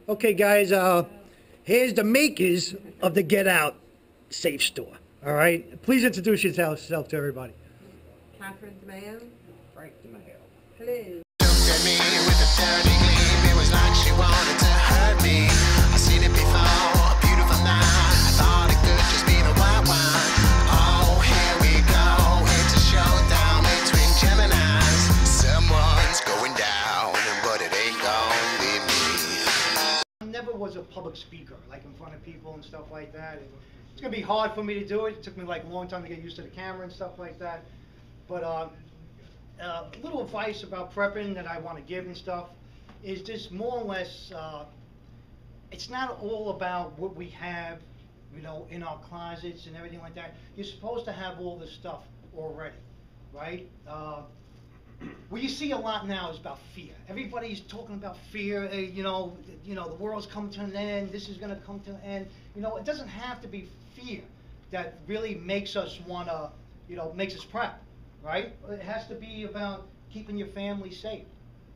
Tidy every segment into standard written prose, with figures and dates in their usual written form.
Okay, guys, here's the makers of the Get Out Safe Store. All right, please introduce yourself to everybody. Catherine DeMayo. Frank DeMayo. Hello. Looked at me with a dirty gleam. It was like she wanted to hurt me. I seen it before, a beautiful night. I thought it could just be the white wine. Oh, here we go. It's a showdown between Geminis. Someone's going down, but it ain't gonna be me. I never was a public speaker, like in front of people and stuff like that. It's gonna be hard for me to do it. It took me like a long time to get used to the camera and stuff like that. But a little advice about prepping that I want to give and stuff is just more or less, it's not all about what we have, you know, in our closets and everything like that. You're supposed to have all this stuff already, right? What you see a lot now is about fear. Everybody's talking about fear. You know, the world's coming to an end. This is going to come to an end. You know, it doesn't have to be fear that really makes us want to, you know, makes us prep, right? It has to be about keeping your family safe.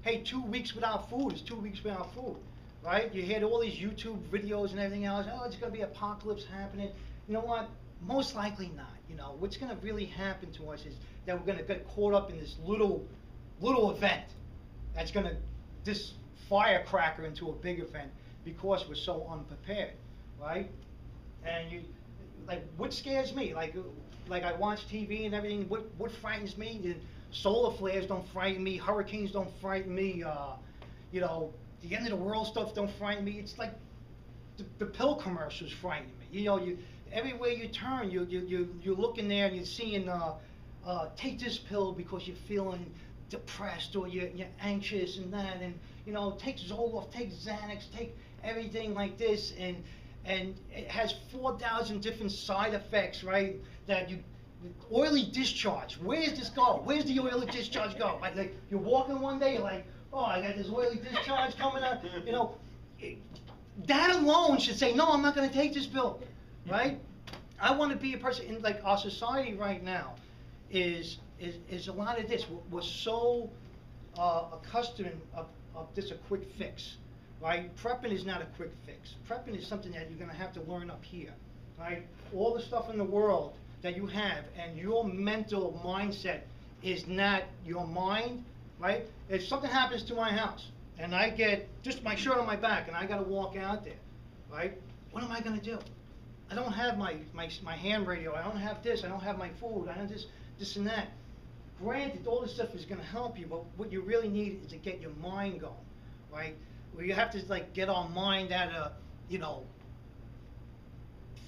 Hey, 2 weeks without food is 2 weeks without food, right? You hear all these YouTube videos and everything else. Oh, it's going to be apocalypse happening. You know what? Most likely not. You know, what's going to really happen to us is that we're going to get caught up in this little event that's going to this firecracker into a big event because we're so unprepared, right? And you, like, what scares me? Like I watch TV and everything. What frightens me? The solar flares don't frighten me. Hurricanes don't frighten me. You know, the end of the world stuff don't frighten me. It's like the pill commercials frighten me. You know, everywhere you turn, you're looking there and you're seeing take this pill because you're feeling depressed or you're anxious and that, and you know, take Zoloft, take Xanax, take everything like this, and it has 4,000 different side effects, right? That oily discharge. Where's this go? Where's the oily discharge go? Like you're walking one day, you're like, oh, I got this oily discharge coming out. You know, that alone should say, no, I'm not going to take this pill, right? I want to be a person in like our society right now is a lot of this. We're so accustomed of this a quick fix, right? Prepping is not a quick fix. Prepping is something that you're going to have to learn up here, right? All the stuff in the world that you have and your mental mindset is not your mind, right? If something happens to my house and I get just my shirt on my back and I got to walk out there, right? What am I going to do? I don't have my hand radio. I don't have this. I don't have my food. I don't have this and that. Granted, all this stuff is going to help you, but what you really need is to get your mind going, right? Where you have to like get our mind out of, you know,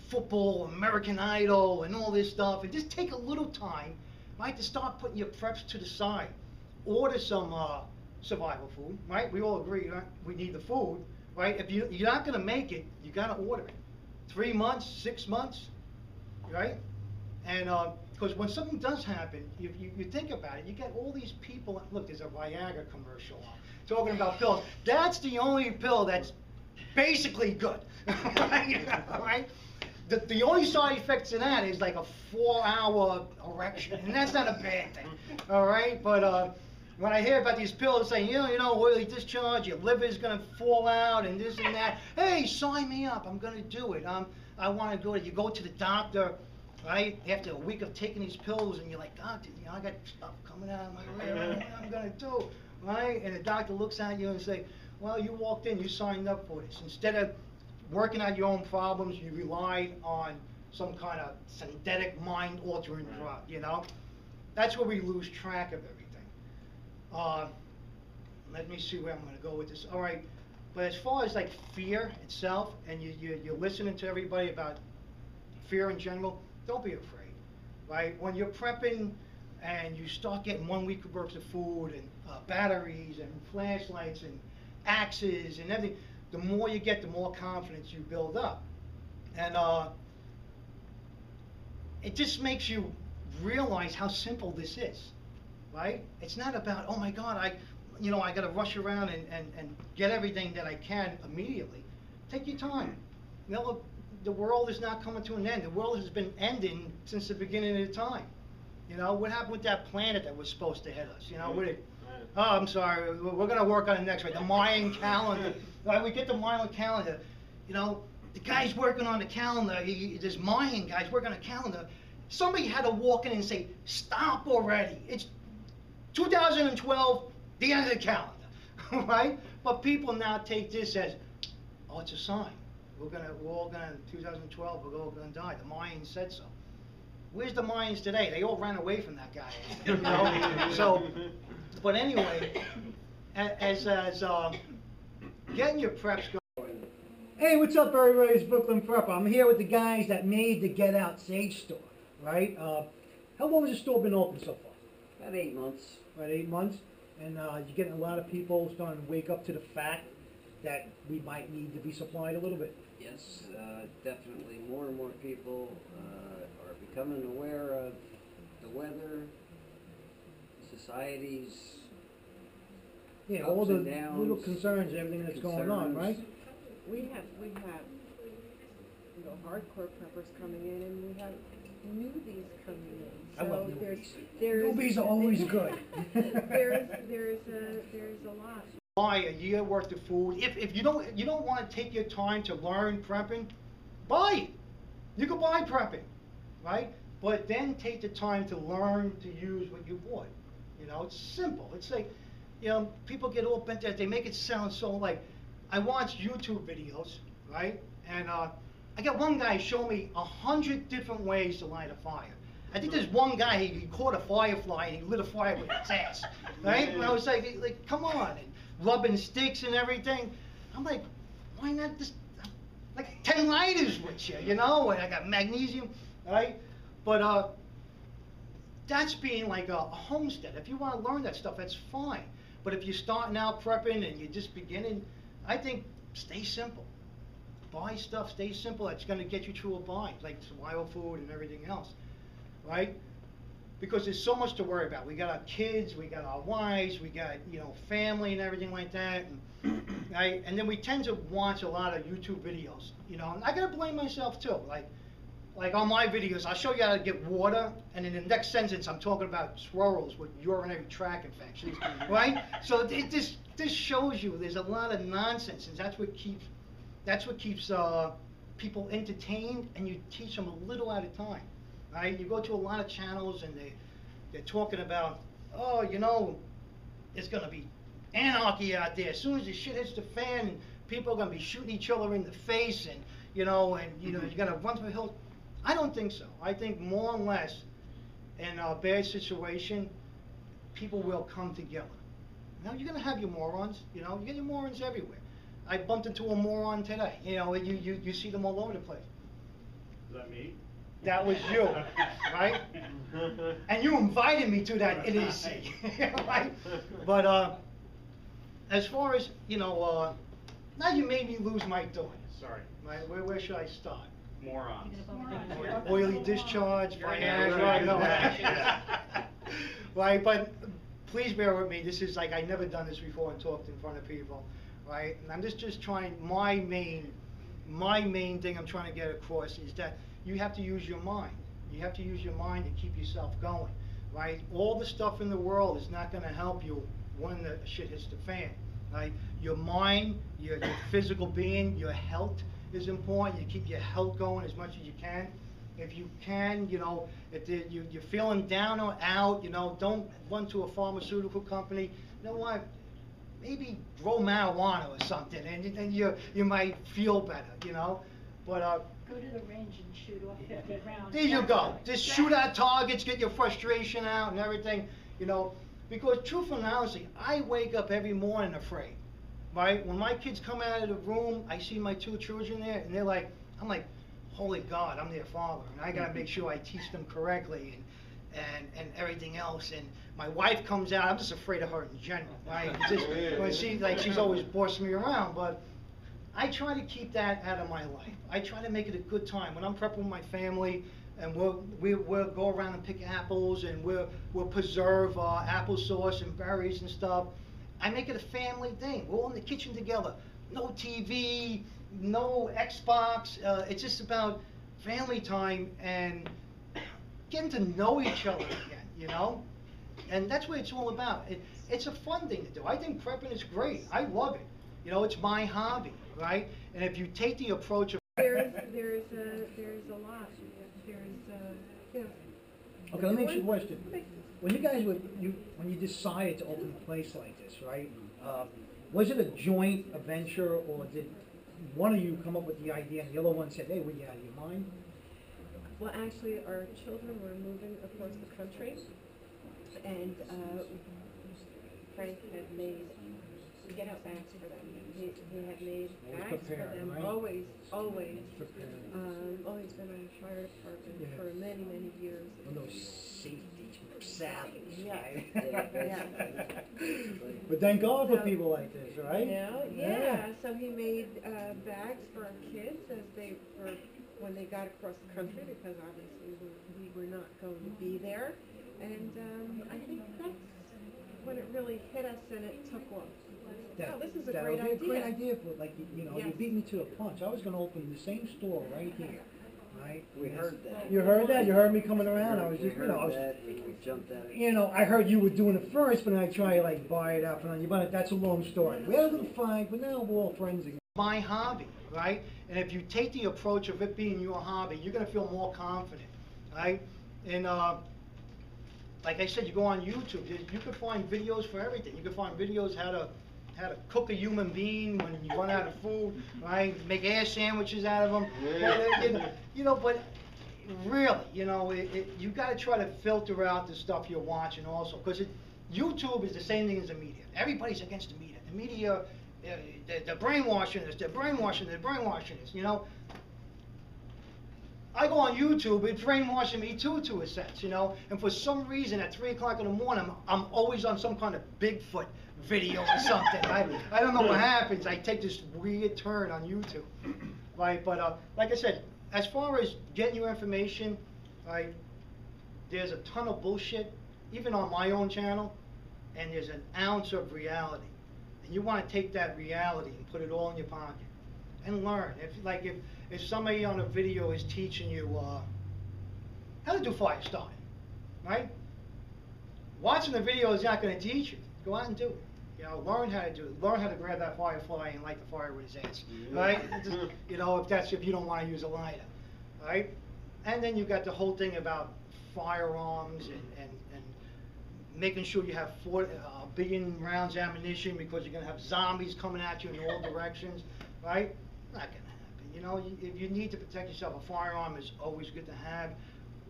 football, American Idol, and all this stuff, and just take a little time, right, to start putting your preps to the side. Order some survival food, right? We all agree, right? We need the food, right? If you're not going to make it, you got to order it. 3 months, 6 months, right? And because when something does happen, you think about it, you get all these people, look, there's a Viagra commercial talking about pills. That's the only pill that's basically good, right? The only side effects of that is like a 4-hour erection, and that's not a bad thing, all right? But when I hear about these pills saying, you know, oily discharge, your liver's gonna fall out, and this and that, hey, sign me up, I'm gonna do it. I want to do it. You go to the doctor, right, after a week of taking these pills, and you're like, God, you know, I got stuff coming out of my rear, what am I gonna do, right? And the doctor looks at you and say, well, you walked in, you signed up for this. Instead of working out your own problems, you relied on some kind of synthetic mind-altering drug, you know? That's where we lose track of everything. Let me see where I'm going to go with this. All right, but as far as like fear itself, and you're listening to everybody about fear in general, don't be afraid, right? When you're prepping and you start getting 1 week worth of food and batteries and flashlights and axes and everything, the more you get, the more confidence you build up. And it just makes you realize how simple this is, right? It's not about, oh my God, I got to rush around and get everything that I can immediately. Take your time. You know, the world is not coming to an end. The world has been ending since the beginning of the time. You know, what happened with that planet that was supposed to hit us? You know, oh, I'm sorry, we're going to work on it next week. The Mayan calendar, Right, we get the Mayan calendar, you know, the guy's working on the calendar, this Mayan guy's working on the calendar. Somebody had to walk in and say, stop already. It's 2012, the end of the calendar, right? But people now take this as, oh, it's a sign. We're all gonna, 2012, we're all gonna die. The Mayans said so. Where's the Mayans today? They all ran away from that guy, you know? So, but anyway, as getting your preps going. Hey, what's up, everybody? It's Brooklyn Prepper. I'm here with the guys that made the Get Out Sage store, right? How long has the store been open so far? About 8 months. About 8 months. And you're getting a lot of people starting to wake up to the fact that we might need to be supplied a little bit. Yes, definitely. More and more people are becoming aware of the weather, society's Yeah, ups all the and downs, little concerns and everything that's going on, right? We have, you know, hardcore preppers coming in, and we have newbies coming in. I love So newbies. there's Newbies are always good. there's a lot. Buy a year worth of food. If you don't want to take your time to learn prepping, buy it. You can buy prepping, right? But then take the time to learn to use what you bought. You know, it's simple. It's like, you know, people get all bent out. They make it sound so like, I watch YouTube videos, right? And I got one guy show me 100 different ways to light a fire. I think there's one guy, he caught a firefly and he lit a fire with his ass, right? And I was like, come on, and rubbing sticks and everything. I'm like, why not just, like 10 lighters with you, you know? And I got magnesium, right? But that's being like a homestead. If you want to learn that stuff, that's fine. But if you're starting out prepping and you're just beginning, I think stay simple. Buy stuff, stay simple. That's going to get you through a bind, like survival food and everything else, right? Because there's so much to worry about. We got our kids, we got our wives, we got, you know, family and everything like that. And, right? And then we tend to watch a lot of YouTube videos, you know. And I got to blame myself too. Like on my videos, I'll show you how to get water, and in the next sentence, I'm talking about squirrels with urinary tract infections, right? So this shows you there's a lot of nonsense, and that's what keeps people entertained, and you teach them a little at a time, right? You go to a lot of channels, and they're talking about, oh, you know, it's gonna be anarchy out there. As soon as the shit hits the fan, people are gonna be shooting each other in the face, and you're gonna run through the hills. I don't think so. I think more or less, in a bad situation, people will come together. Now you're gonna have your morons, you know, you get your morons everywhere. I bumped into a moron today, you know, you see them all over the place. Is that me? That was you, right? And you invited me to that idiocy, right? But as far as, you know, now you made me lose my thought. Sorry. Right? Where should I start? Morons. Oily discharge, Yeah, Viagra, no. yeah. Right, but please bear with me. This is like, I've never done this before and talked in front of people, right? And I'm just trying, my main thing I'm trying to get across is that you have to use your mind. You have to use your mind to keep yourself going, right? All the stuff in the world is not gonna help you when the shit hits the fan, right? Your mind, your physical being, your health is important. You keep your health going as much as you can. If you can, you know, if you're feeling down or out, you know, don't run to a pharmaceutical company. You know what? Maybe grow marijuana or something, and you might feel better, you know. But go to the range and shoot off 50 rounds. there you go. Just shoot at targets, get your frustration out and everything, you know. Because truthfully and honestly, I wake up every morning afraid. Right? When my kids come out of the room, I see my 2 children there, and they're like, I'm like, holy God, I'm their father, and I gotta make sure I teach them correctly and everything else. And my wife comes out, I'm just afraid of her in general, right? Just, when she's always bossing me around, but I try to keep that out of my life. I try to make it a good time. When I'm prepping with my family, and we'll go around and pick apples, and we'll preserve applesauce and berries and stuff. I make it a family thing. We're all in the kitchen together. No TV, no Xbox. It's just about family time and getting to know each other again, you know? And that's what it's all about. It's a fun thing to do. I think prepping is great. I love it. You know, it's my hobby, right? And if you take the approach of There's a lot. You know. Okay, let me ask you a question. When you guys when you decided to open a place like this, right? Was it a joint venture, or did one of you come up with the idea and the other one said, "Hey, were you out of your mind?" Well, actually, our children were moving across the country, and Frank had made get-out bags for them. He had made Always bags prepared, for them. right? Always Prepared. always been on the fire department Yeah. for many, many years. One of those safety salads, Yeah. right? Yeah. But thank God for people like this, right? Yeah. So he made bags for our kids when they got across the country, because obviously we were not going to be there, and I think that's when it really hit us and it took off. Wow, this is a That great would be idea. a great idea, but like, you know, you Yes. beat me to the punch. I was gonna open the same store right here, right? We heard that. You heard that? You heard me coming around? I was We just, heard I was, that, and we jumped at it. you know, I heard you were doing it first, but then I tried to like buy it out from you, but that's a long story. We had a little fight, but now we're all friends again. my hobby, right? And if you take the approach of it being your hobby, you're gonna feel more confident, right? And like I said, you go on YouTube, you can find videos for everything. You can find videos how to cook a human being when you run out of food, right? Make ass sandwiches out of them. But really, you got to try to filter out the stuff you're watching also, because YouTube is the same thing as the media. Everybody's against the media. The media, they're brainwashing us. They're brainwashing us. I go on YouTube, it's brainwashing me too, to a sense, and for some reason at 3 o'clock in the morning, I'm always on some kind of Bigfoot video or something. I don't know what happens. I take this weird turn on YouTube, right? But like I said, as far as getting your information, right, there's a ton of bullshit, even on my own channel, and there's an ounce of reality. And you want to take that reality and put it all in your pocket and learn. If somebody on a video is teaching you how to do fire starting, right? Watching the video is not going to teach you. Go out and do it. Learn how to do it. Learn how to grab that firefly and light the fire with his ass, right? If you don't want to use a lighter, right? And then you got the whole thing about firearms and making sure you have 4 billion rounds ammunition, because you're going to have zombies coming at you in all directions, right? Not going to happen. If you need to protect yourself, a firearm is always good to have.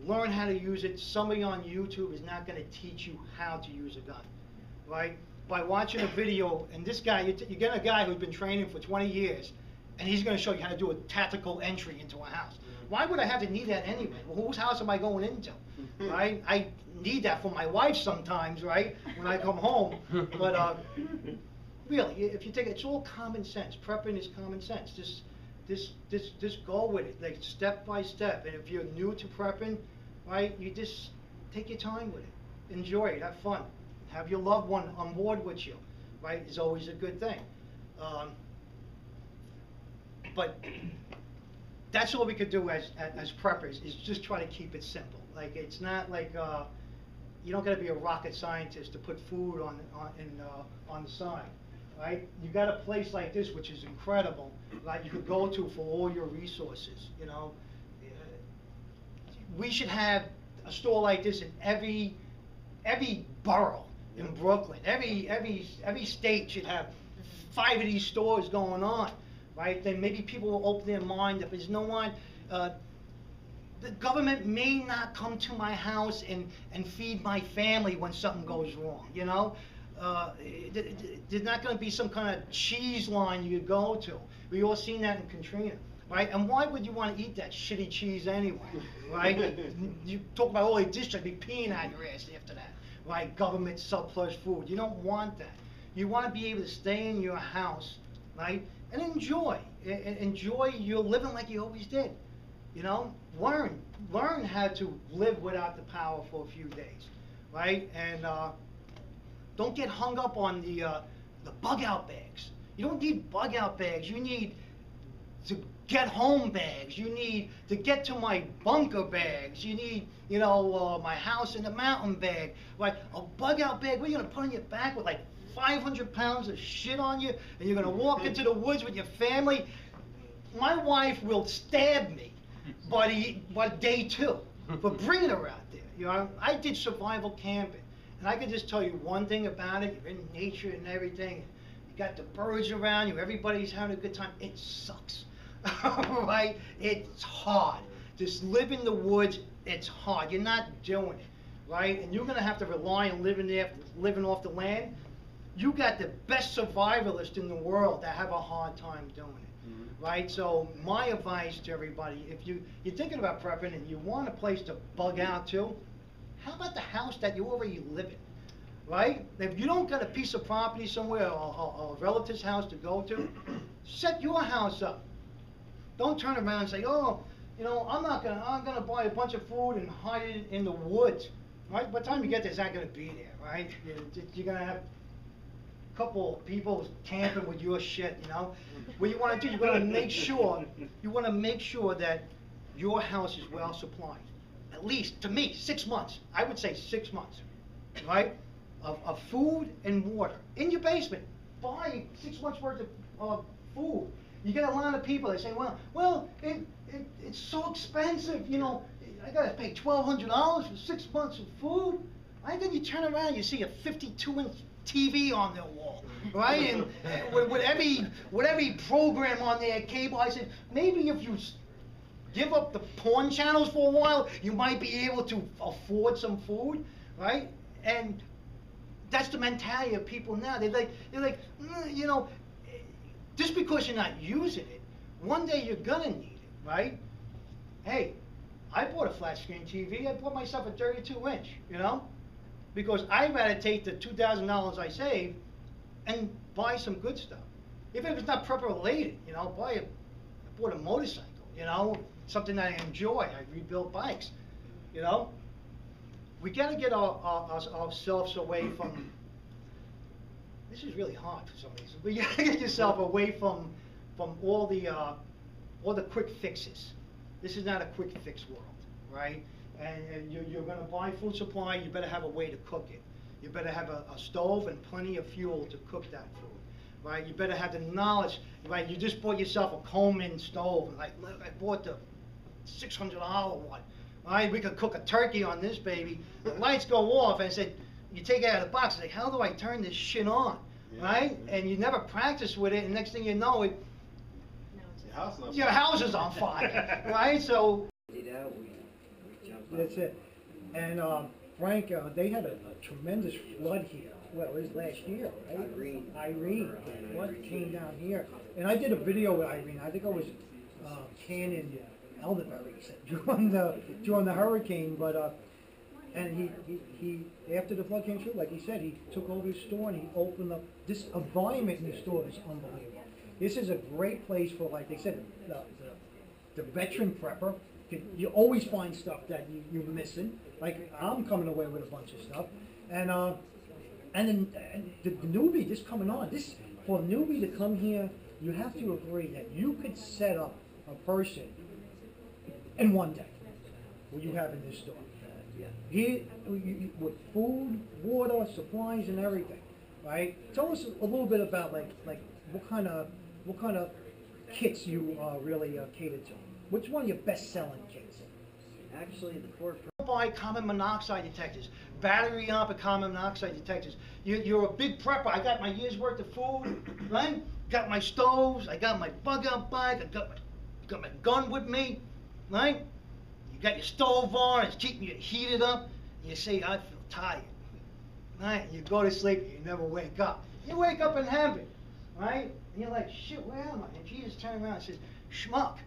Learn how to use it. Somebody on YouTube is not going to teach you how to use a gun, right? By watching a video, and this guy, you get a guy who's been training for 20 years, and he's going to show you how to do a tactical entry into a house. Why would I have to need that anyway? Well, whose house am I going into, right? I need that for my wife sometimes, right, when I come home. But really, if you take it, it's all common sense. Prepping is common sense. Just go with it, like step by step. And if you're new to prepping, right, you just take your time with it. Enjoy it. Have fun. Have your loved one on board with you, right? Is always a good thing. But that's all we could do as preppers, is just try to keep it simple. Like, it's not like you don't got to be a rocket scientist to put food on the side, right? You got a place like this, which is incredible, like you could go to for all your resources. We should have a store like this in every borough in Brooklyn. Every state should have 5 of these stores going on, right? Then maybe people will open their mind up. There's no one. The government may not come to my house and feed my family when something goes wrong. There's not going to be some kind of cheese line you could go to. We all seen that in Katrina, right? And why would you want to eat that shitty cheese anyway, right? You talk about all the dishes, be peeing out your ass after that, right? Government surplus food. You don't want that. You want to be able to stay in your house, right, and enjoy your living like you always did. Learn how to live without the power for a few days, right? And don't get hung up on the bug out bags. You don't need bug out bags. You need to get home bags. You need to get to my bunker bags. You need, my house in the mountain bag. Right? A bug out bag, what are you going to put on your back with like 500 pounds of shit on you, and you're gonna walk into the woods with your family. My wife will stab me by day 2 for bringing her out there. You know, I did survival camping, and I can just tell you one thing about it: you're in nature and everything. You got the birds around you. Everybody's having a good time. It sucks, right? It's hard. Just live in the woods. It's hard. You're not doing it, right? And you're gonna have to rely on living off the land. You got the best survivalists in the world that have a hard time doing it. Right, so my advice to everybody, if you're thinking about prepping and you want a place to bug out to, how about the house that you already live in, right? If you don't got a piece of property somewhere or a relative's house to go to, set your house up. Don't turn around and say, oh, you know, I'm gonna buy a bunch of food and hide it in the woods, right? By the time you get there, it's not gonna be there, right? You're gonna have couple people camping with your shit, you know. What you want to do, you want to make sure that your house is well supplied. At least, to me, 6 months. I would say 6 months, right? Of food and water in your basement. Buy 6 months worth of food. You get a lot of people that say, well, it's so expensive, you know. I gotta pay $1,200 for 6 months of food. Right? Then you turn around, and you see a 52-inch TV on their wall, right? And with every program on their cable, I said, maybe if you give up the porn channels for a while, you might be able to afford some food, right? And that's the mentality of people now. They're like, you know, just because you're not using it, one day you're gonna need it, right? Hey, I bought a flat screen TV. I bought myself a 32-inch, you know? Because I'd rather take the $2,000 I saved and buy some good stuff. Even if it's not prepper related, you know, I bought a motorcycle, you know, something that I enjoy. I rebuild bikes, you know. We gotta get ourselves away from, this is really hard for some reason, but you gotta get yourself away from all the quick fixes. This is not a quick fix world, right? And you're going to buy food supply, you better have a way to cook it. You better have a stove and plenty of fuel to cook that food, right? You better have the knowledge, right? You just bought yourself a Coleman stove, like, look, I bought the $600 one, right? We could cook a turkey on this baby. The lights go off, and I said, you take it out of the box, like, how do I turn this shit on, right? And you never practice with it, and next thing you know, your house is on fire, right? So. That's it. And Frank, they had a tremendous flood here. Well, it was last year, right? Irene. The flood came down here. And I did a video with Irene. I think I was canning elderberries during the hurricane. But and he after the flood came through, like he said, he took over his store and he opened up. This environment in the store is unbelievable. This is a great place for, like they said, the veteran prepper. You always find stuff that you're missing. Like, I'm coming away with a bunch of stuff. And then the newbie just coming on. For a newbie to come here, you have to agree that you could set up a person in one day, what you have in this store. Here, with food, water, supplies, and everything, right? Tell us a little bit about like what kind of kits you really cater to. Which one of your best-selling kits? Actually, the core. Buy carbon monoxide detectors, battery operated carbon monoxide detectors. You're a big prepper. I got my year's worth of food, right? Got my stoves. I got my bug-out bike. I got my gun with me, right? You got your stove on. It's keeping you heated up. And you say, I feel tired, right? And you go to sleep. And you never wake up. You wake up in heaven, right? And you're like, shit, where am I? And Jesus turns around and says, schmuck.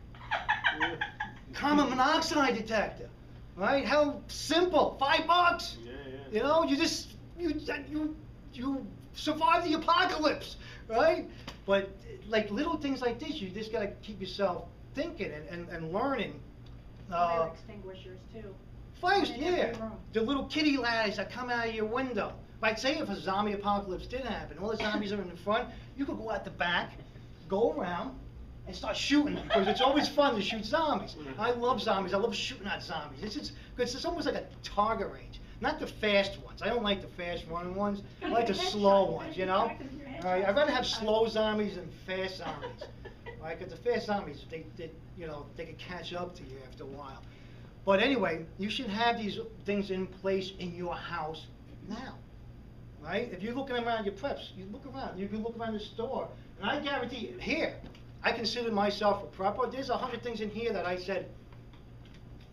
Carbon monoxide detector, right? How simple, $5. Yeah. You know, you survive the apocalypse, right? But like little things like this, you just gotta keep yourself thinking and learning. Fire extinguishers too. Fires, In every yeah. room. The little kitty ladders that come out of your window. Like, say if a zombie apocalypse did happen, all the zombies are in the front, you could go out the back, go around, and start shooting them, because it's always fun to shoot zombies. I love zombies. I love shooting at zombies. It's almost like a target range. not the fast ones. I don't like the fast running ones. I like the slow ones, you know? I'd rather have slow zombies than fast zombies. Right? Because the fast zombies, they could catch up to you after a while. But anyway, you should have these things in place in your house now. Right? If you're looking around your preps, you look around. You can look around the store. And I guarantee you, here, I consider myself a prepper. There's 100 things in here that I said,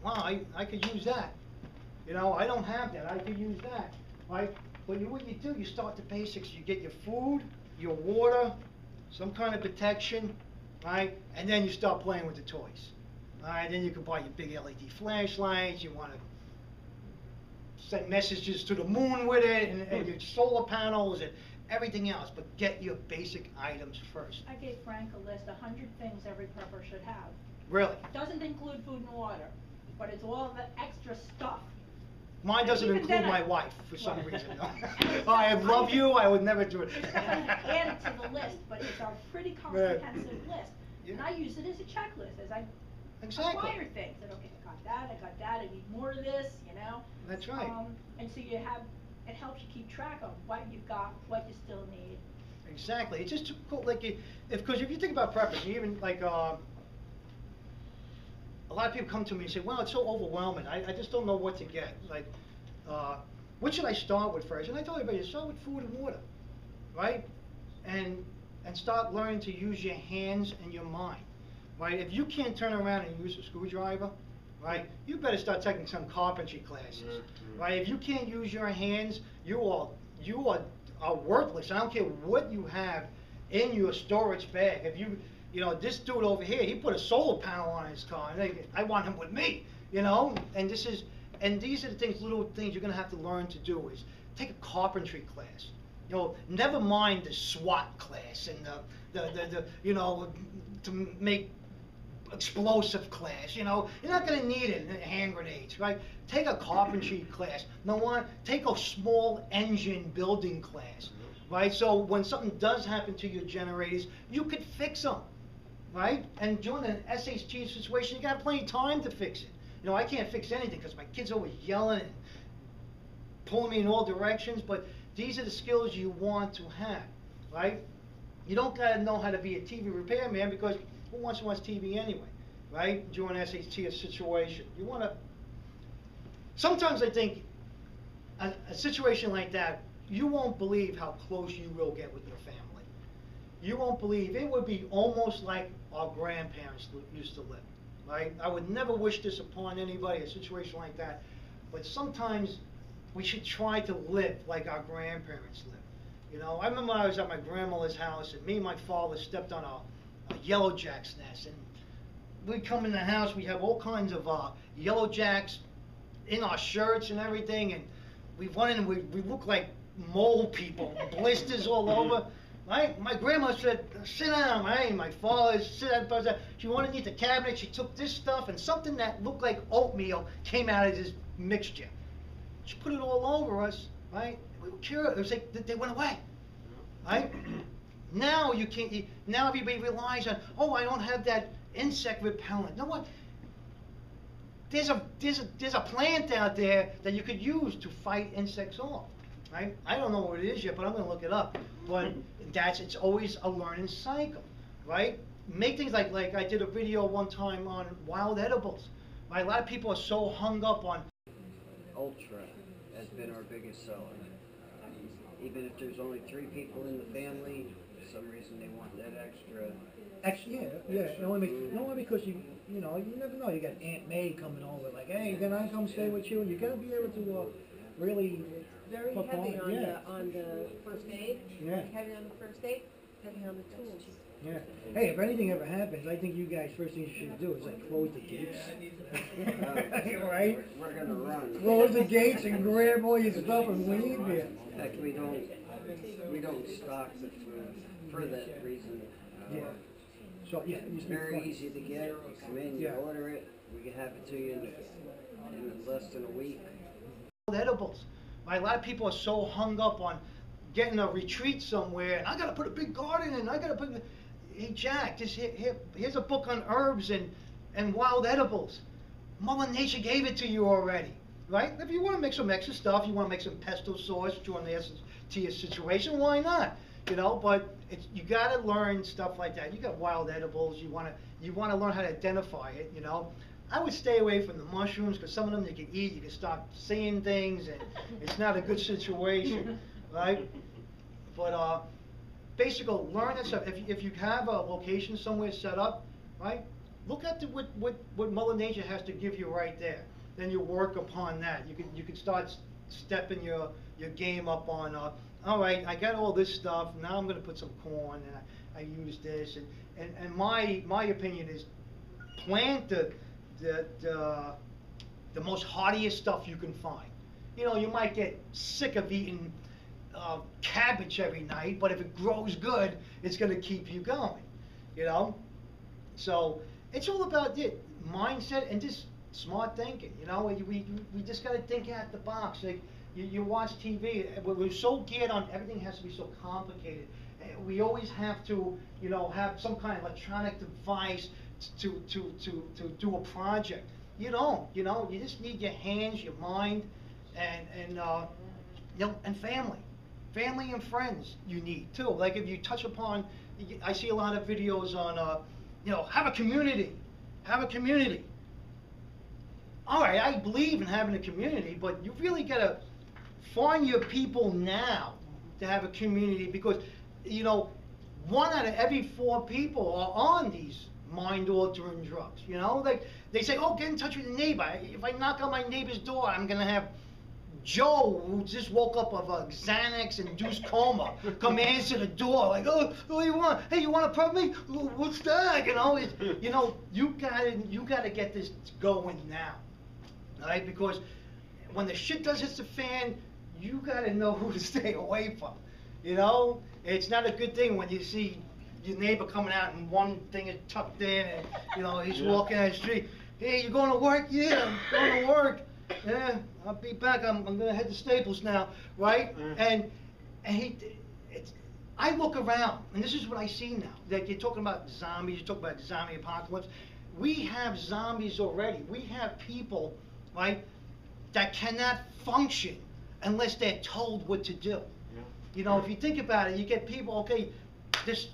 wow, I could use that. You know, I don't have that. I could use that. Right? But what you do, you start the basics. You get your food, your water, some kind of protection, right? And then you start playing with the toys. All right? Then you can buy your big LED flashlights. You want to send messages to the moon with it, and your solar panels and everything else. But get your basic items first. I gave Frank a list, 100 things every prepper should have. Really? Doesn't include food and water, but it's all the extra stuff. Mine doesn't Even include then my wife for some reason. No. And I love you. I would never do it. Add it to the list, but it's a pretty comprehensive list. And I use it as a checklist as I Exactly. acquire things. And okay, I got that, I need more of this, you know? That's right. And so it helps you keep track of what you've got, what you still need. Exactly. It's just cool, like, because if you think about preppers, even like, a lot of people come to me and say, well, it's so overwhelming. I just don't know what to get. Like, what should I start with first? And I tell everybody, start with food and water, right? And start learning to use your hands and your mind, right? If you can't turn around and use a screwdriver, right, you better start taking some carpentry classes, right? If you can't use your hands, you are worthless. I don't care what you have in your storage bag. If you know, this dude over here, he put a solar panel on his car, and I want him with me, you know? And these are the things, little things you're gonna have to learn to do is take a carpentry class. You know, never mind the SWAT class and the you know, to make explosive class, you know? You're not gonna need it, hand grenades, right? Take a carpentry class. No one, take a small engine building class, right? So when something does happen to your generators, you could fix them. Right? And during an SHT situation, you got plenty of time to fix it. You know, I can't fix anything because my kid's always yelling and pulling me in all directions, but these are the skills you want to have, right? You don't got to know how to be a TV repairman because who wants to watch TV anyway, right? During an SHT situation. You want to, sometimes I think a situation like that, you won't believe how close you will get with your family. You won't believe, it would be almost like our grandparents used to live, right? I would never wish this upon anybody, a situation like that, but sometimes we should try to live like our grandparents lived. You know, I remember I was at my grandmother's house, and me and my father stepped on a yellow jack's nest, and we come in the house, we have all kinds of yellow jacks in our shirts and everything, and we run in and we look like mole people, blisters all over. Right? My grandma said, sit down, right? My father said, she wanted to eat the cabinet. She took this stuff and something that looked like oatmeal came out of this mixture. She put it all over us, right? We were cured. It was like they went away, right? Now you can't. Now everybody relies on, oh, I don't have that insect repellent. You know what? There's a plant out there that you could use to fight insects off. Right? I don't know what it is yet, but I'm going to look it up. But it's always a learning cycle, right? Make things like I did a video one time on wild edibles. Right? A lot of people are so hung up on. Ultra has been our biggest seller. Even if there's only 3 people in the family, for some reason they want that extra. Actually, yeah. Only because you know, you never know. You got Aunt May coming over, like, hey, can I come stay with you? And you got to be able to really. Very put heavy on, on the first aid. Yeah. Heavy on the first aid, heavy on the tools. Yeah. Hey, if anything ever happens, I think you guys, first thing you should do is like close the gates. Right? We're gonna run. Close the gates and grab all your stuff and leave here. In fact, we don't stock the food for that reason. Yeah. So yeah, It's very easy to get. You come in, you Yeah. order it, we can have it to you in less than a week. Edibles. Right? A lot of people are so hung up on getting a retreat somewhere, and I got to put a big garden in. I got to put. Hey Jack, here's a book on herbs and wild edibles. Mother Nature gave it to you already. right? If you want to make some extra stuff, you want to make some pesto sauce to your situation, why not? You know, but you got to learn stuff like that. You got wild edibles. You want to learn how to identify it. You know, I would stay away from the mushrooms because some of them you can eat. You can start seeing things, and it's not a good situation, right? But basically, learn that stuff. If you have a location somewhere set up, right? Look at what Mother Nature has to give you right there. Then you work upon that. You can start stepping your game up on. All right, I got all this stuff. Now I'm going to put some corn, and I use this. And my opinion is, plant the most heartiest stuff you can find. You know, you might get sick of eating cabbage every night, but if it grows good, it's going to keep you going. You know, so it's all about it, mindset and just smart thinking. You know, we just got to think out the box. Like you watch TV, we're so geared on everything has to be so complicated. We always have to, you know, have some kind of electronic device to do a project. You don't, you know, you just need your hands, your mind, and you know, and family and friends you need too. Like if you touch upon, I see a lot of videos on, you know, have a community. All right, I believe in having a community, but you really gotta find your people now to have a community, because, you know, 1 out of every 4 people are on these mind-altering drugs. You know, like they say, oh, get in touch with your neighbor. If I knock on my neighbor's door, I'm gonna have Joe, who just woke up of a Xanax-induced coma, come answer the door like, oh, what do you want? Hey, you want to pub me? What's that? You know, you gotta get this going now, all right? Because when the shit does hit the fan, you gotta know who to stay away from. You know, it's not a good thing when you see your neighbor coming out and one thing is tucked in, and you know he's walking down the street. Hey, you going to work? Yeah, I'm going to work. Yeah, I'll be back. I'm gonna head to Staples now, right? And I look around, and this is what I see now. That you're talking about zombies, you talk about zombie apocalypse. We have zombies already. We have people, right, that cannot function unless they're told what to do. Yeah. You know, if you think about it, you get people, okay, this,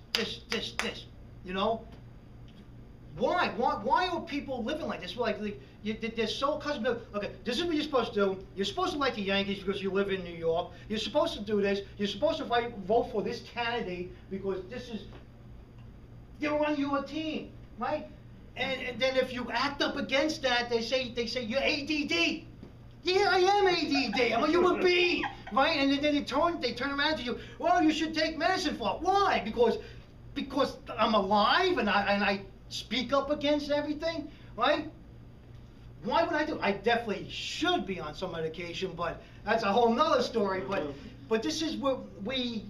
you know. Why are people living like this? Like they're so accustomed to, okay, this is what you're supposed to do. You're supposed to like the Yankees because you live in New York. You're supposed to do this. You're supposed to vote for this candidate because they're on your team, right? And then if you act up against that, they say you're ADD. Yeah, I am ADD. I'm a human being, right? And then they turn around to you. Well, you should take medicine for it. Why? Because I'm alive and I speak up against everything, right? Why would I do? I definitely should be on some medication, but that's a whole nother story. But this is what we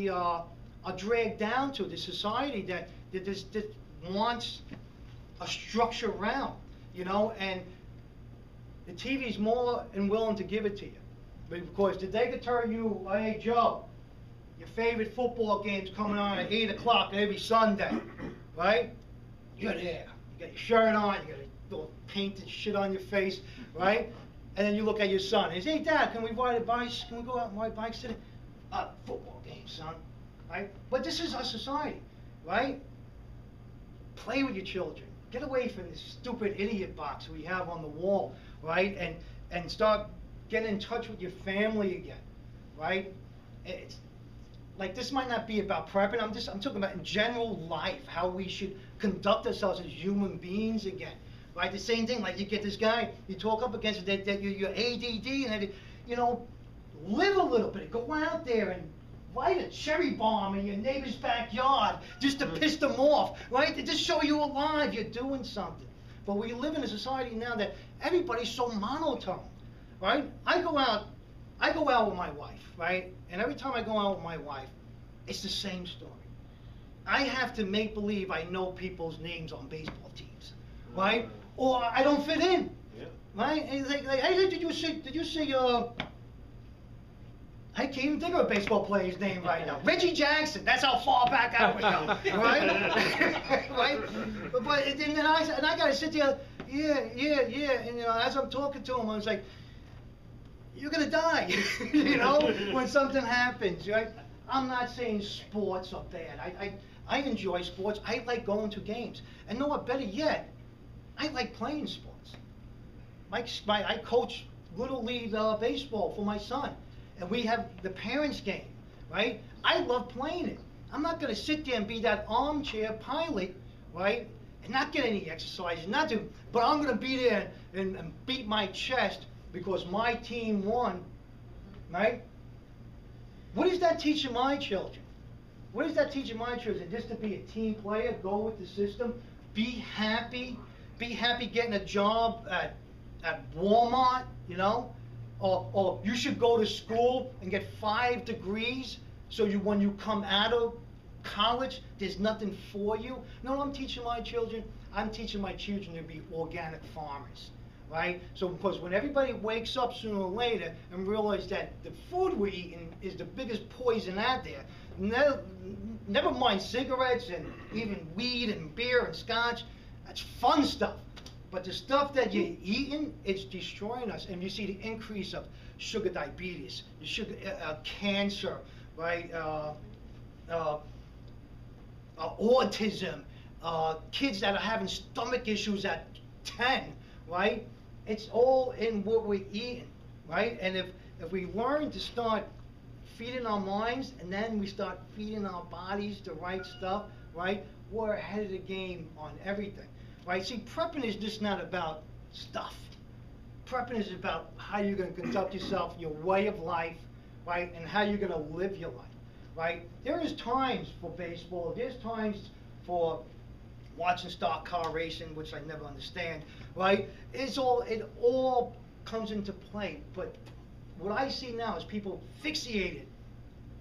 are dragged down to, the society that wants a structure around, you know, and the TV's more than willing to give it to you. Because did they could tell you, hey Joe, your favorite football game's coming on at 8 o'clock every Sunday, right? You're there. You got your shirt on, you got a little painted shit on your face, right? And then you look at your son. He says, hey Dad, can we ride a bike? Can we go out and ride bikes today? Football game, son, right? But this is our society, right? Play with your children. Get away from this stupid idiot box we have on the wall, right? And start getting in touch with your family again, right? It's like, this might not be about prepping. I'm talking about in general life, how we should conduct ourselves as human beings again, right? The same thing, like you get this guy, you talk up against it, that you're ADD, and you know, live a little bit. Go out there and light a cherry bomb in your neighbor's backyard just to piss them off, right? To just show you alive, you're doing something. But we live in a society now that everybody's so monotone, right? I go out with my wife, right? And every time I go out with my wife, it's the same story. I have to make believe I know people's names on baseball teams, right? Or I don't fit in, right? And it's like, hey, did you see? I can't even think of a baseball player's name right now. Reggie Jackson. That's how far back I would go, right? Right? But then I got to sit there. yeah, and as I'm talking to him, I was like, you're gonna die, when something happens, right? I'm not saying sports are bad. I enjoy sports. I like going to games. And know what, better yet, I like playing sports. I coach Little League baseball for my son. And we have the parents' game, right? I love playing it. I'm not gonna sit there and be that armchair pilot, right? And not get any exercise, but I'm gonna be there and beat my chest because my team won, right? What is that teaching my children? What is that teaching my children? Just to be a team player, go with the system, be happy getting a job at Walmart, or you should go to school and get 5 degrees so when you come out of college, there's nothing for you. No, I'm teaching my children to be organic farmers, right? So because when everybody wakes up sooner or later and realize that the food we're eating is the biggest poison out there, never mind cigarettes and even weed and beer and scotch, that's fun stuff. But the stuff that you're eating, it's destroying us. And you see the increase of sugar diabetes, cancer, right? Autism, kids that are having stomach issues at 10, right? It's all in what we're eating, right? And if we learn to start feeding our minds and then we start feeding our bodies the right stuff, right? We're ahead of the game on everything, right? See, prepping is just not about stuff. Prepping is about how you're going to conduct yourself, your way of life, right? And how you're going to live your life. Right? There is times for baseball, there's times for watching stock car racing, which I never understand, right? It all comes into play, but what I see now is people fixated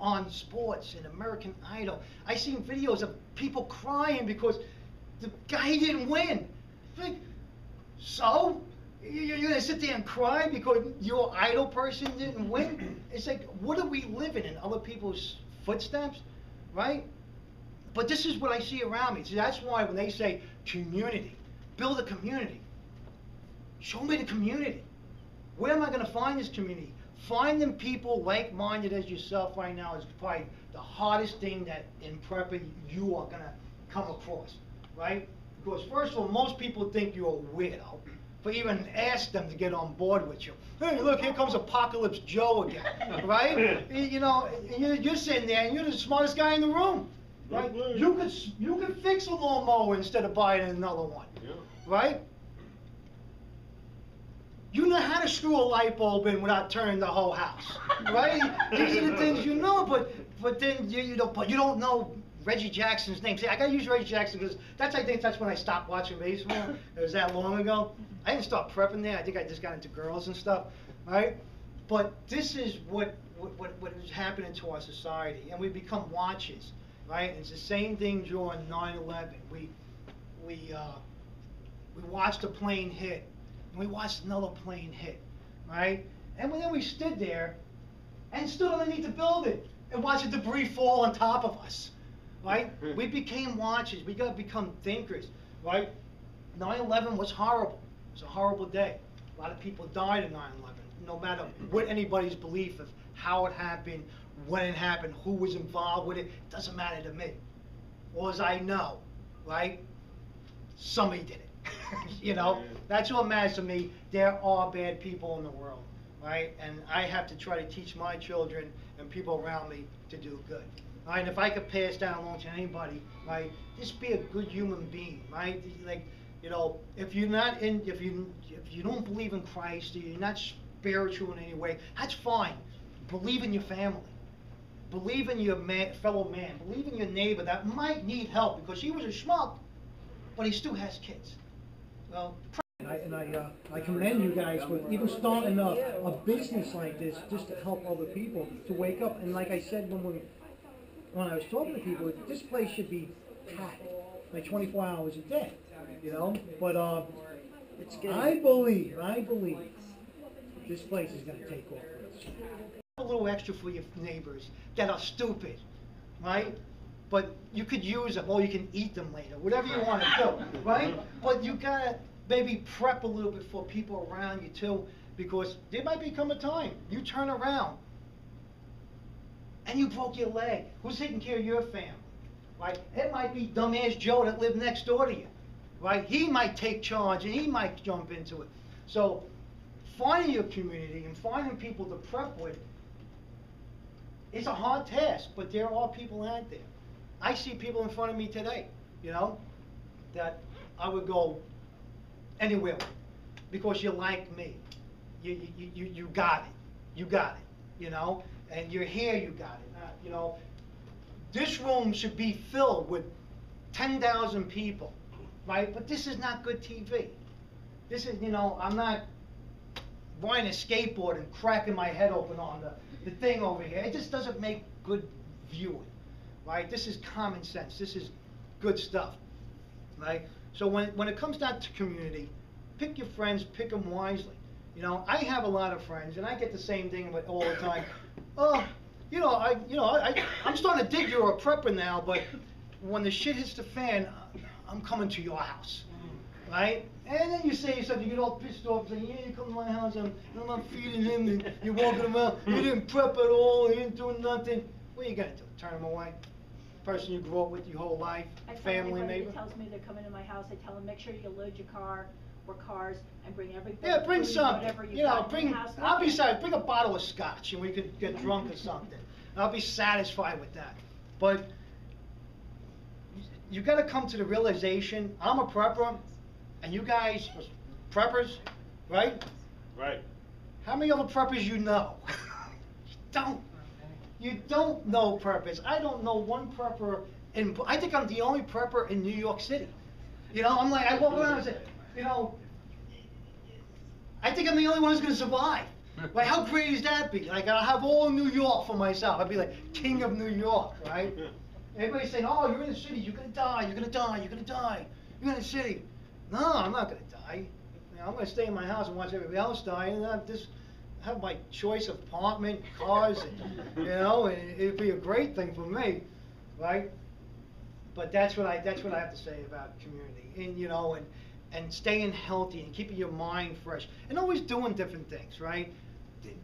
on sports and American Idol. I seen videos of people crying because the guy didn't win. Like, so? You're gonna sit there and cry because your idol person didn't win? It's like, what are we living in? Other people's footsteps, right? But this is what I see around me. See, that's why when they say community, build a community, show me the community. Where am I going to find this community? Finding people like-minded as yourself right now is probably the hardest thing that in prepper you are going to come across, right? Because first of all, most people think you're a weirdo for even ask them to get on board with you. Hey, look, here comes Apocalypse Joe again, right? You're sitting there and you're the smartest guy in the room, right? You could fix a lawnmower instead of buying another one, right? You know how to screw a light bulb in without turning the whole house, right? These are the things you know, but then you don't know Reggie Jackson's name. See, I gotta use Reggie Jackson because I think that's when I stopped watching baseball. It was that long ago. I didn't start prepping there. I think I just got into girls and stuff, right? But this is what is happening to our society, and we become watchers, right? It's the same thing during 9/11. We watched a plane hit, and we watched another plane hit, right? And then we stood there and stood underneath the building and watched the debris fall on top of us, right? We became watchers. We got to become thinkers, right? 9/11 was horrible. It was a horrible day. A lot of people died in 9/11. No matter what anybody's belief of how it happened, when it happened, who was involved with it, it doesn't matter to me. Or as I know, right? Somebody did it. That's what matters to me. There are bad people in the world, right? And I have to try to teach my children and people around me to do good. Right? And if I could pass down along to anybody, right, just be a good human being, right? Like, if you don't believe in Christ, you're not spiritual in any way, that's fine. Believe in your family. Believe in your fellow man. Believe in your neighbor that might need help because he was a schmuck, but he still has kids. Well, I commend you guys for even starting a business like this just to help other people to wake up. And like I said when I was talking to people, this place should be packed like 24 hours a day, But I believe this place is going to take off. A little extra for your neighbors that are stupid, right? But you could use them, or you can eat them later, whatever you want to do, right? But you gotta maybe prep a little bit for people around you too, because there might become a time you turn around and you broke your leg. Who's taking care of your family? Right? It might be dumbass Joe that lived next door to you. Right? He might take charge and he might jump into it. So finding your community and finding people to prep with is a hard task, but there are people out there. I see people in front of me today, you know, that I would go anywhere with, because you like me. You got it. You got it, you know, and you're here, you got it. You know, this room should be filled with 10,000 people, right? But this is not good TV. This is, you know, I'm not riding a skateboard and cracking my head open on the thing over here. It just doesn't make good viewing, right? This is common sense. This is good stuff, right? So when it comes down to community, pick your friends, pick them wisely. You know, I have a lot of friends, and I get the same thing all the time. Oh, I'm starting to dig you're a prepper now, but when the shit hits the fan, I'm coming to your house, right? And then you say something, you get all pissed off, saying, yeah, you come to my house, I'm not feeding him, and you're walking around, you didn't prep at all, you didn't do nothing. What are you gonna do, turn him away? Person you grew up with your whole life, I tell family anybody maybe? that tells me they're coming to my house, I tell them, make sure you load your car or cars and bring everything. Yeah, bring food, something, whatever you you know, got in bring, your house. I'll be satisfied, bring a bottle of scotch and we could get drunk or something. I'll be satisfied with that. But you gotta come to the realization, I'm a prepper, and you guys, preppers, right? Right. How many other preppers you know? You don't know preppers. I don't know one prepper I think I'm the only prepper in New York City. You know, I'm like, I walk around and say, you know, I think I'm the only one who's gonna survive. Like, how great is that be? Like, I'll have all New York for myself. I'll be like king of New York, right? Everybody's saying, oh, you're in the city, you're gonna die, you're gonna die, you're gonna die. You're in the city. No, I'm not gonna die. You know, I'm gonna stay in my house and watch everybody else die, and have my choice of apartment, cars, and, you know, and it'd be a great thing for me, right? But that's what I have to say about community, and you know, and staying healthy and keeping your mind fresh, and always doing different things, right?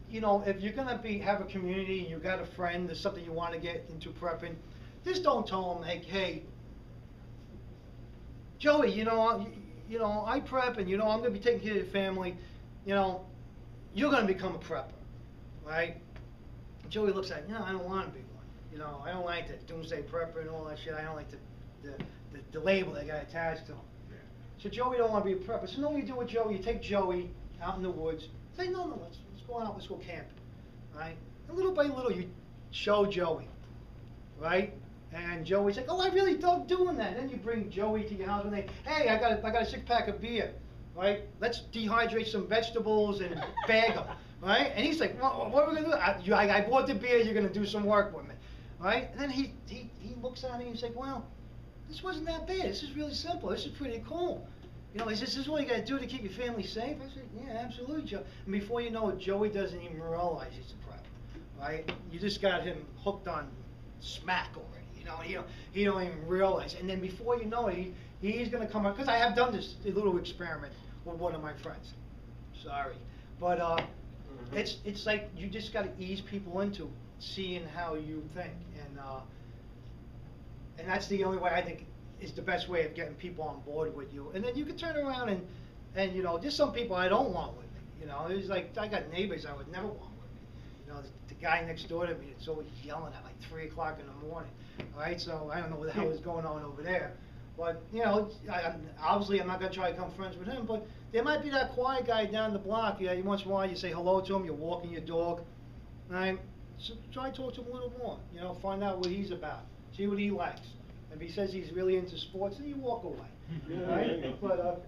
You know, if you're gonna have a community and you got a friend, there's something you want to get into prepping, just don't tell them, like, hey, Joey, you know, I prep, and you know, I'm gonna be taking care of your family, you know, you're gonna become a prepper, right? And Joey looks at, you know, I don't want to be one. You know, I don't like the doomsday prepper and all that shit. I don't like the label that got attached to him. Yeah. So Joey don't want to be a prepper. So no, what you do with Joey, you take Joey out in the woods. Say, no, let's go out, let's go camping, right? And little by little, you show Joey, right? And Joey's like, oh, I really love doing that. And then you bring Joey to your house and hey, I got a 6-pack of beer, right? Let's dehydrate some vegetables and bag them, right? And he's like, well, what are we gonna do? I bought the beer. You're gonna do some work with me, right? And then he looks at me and he's like, well, this wasn't that bad. This is really simple. This is pretty cool. You know, this is what you gotta do to keep your family safe? I said, yeah, absolutely, Joe. And before you know it, Joey doesn't even realize he's a prep, right? You just got him hooked on smack already. You know, he don't even realize. And then before you know it, he's gonna come up, because I have done this little experiment with one of my friends. Sorry, but it's like you just gotta ease people into seeing how you think, and that's the only way I think is the best way of getting people on board with you. And then you can turn around and you know, there's some people I don't want with me. You know, it's like I got neighbors I would never want with me. You know, the guy next door to me is always yelling at like 3 o'clock in the morning. Right, so I don't know what the hell is going on over there. But, you know, obviously I'm not going to try to become friends with him, but there might be that quiet guy down the block. Yeah, once in a while you say hello to him, you're walking your dog, right? So try to talk to him a little more, you know, find out what he's about, see what he likes. If he says he's really into sports, then you walk away, right? But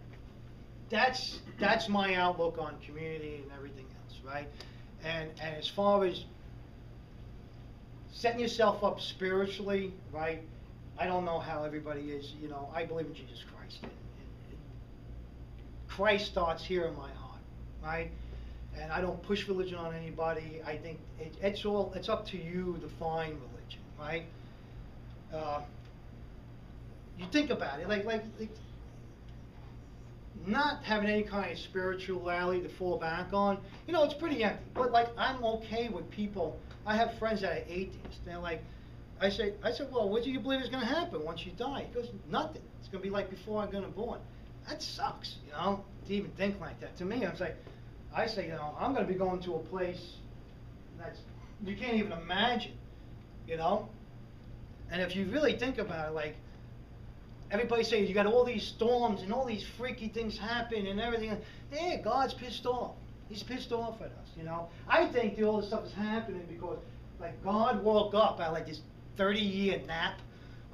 that's my outlook on community and everything else, right? And as far as setting yourself up spiritually, right? I don't know how everybody is, you know, I believe in Jesus Christ. And Christ starts here in my heart, right? And I don't push religion on anybody. I think it's up to you to find religion, right? You think about it, like not having any kind of spirituality to fall back on, you know, it's pretty empty. But like, I'm okay with people. I have friends that are atheists. They're like, I said, well, what do you believe is going to happen once you die? He goes, nothing. It's going to be like before I'm going to born. That sucks, you know, to even think like that. To me, I say, you know, I'm going to be going to a place that's, you can't even imagine, you know? And if you really think about it, like, everybody says you got all these storms and all these freaky things happen and everything. Yeah, God's pissed off. He's pissed off at us, you know. I think all this stuff is happening because, like, God woke up out like this 30-year nap,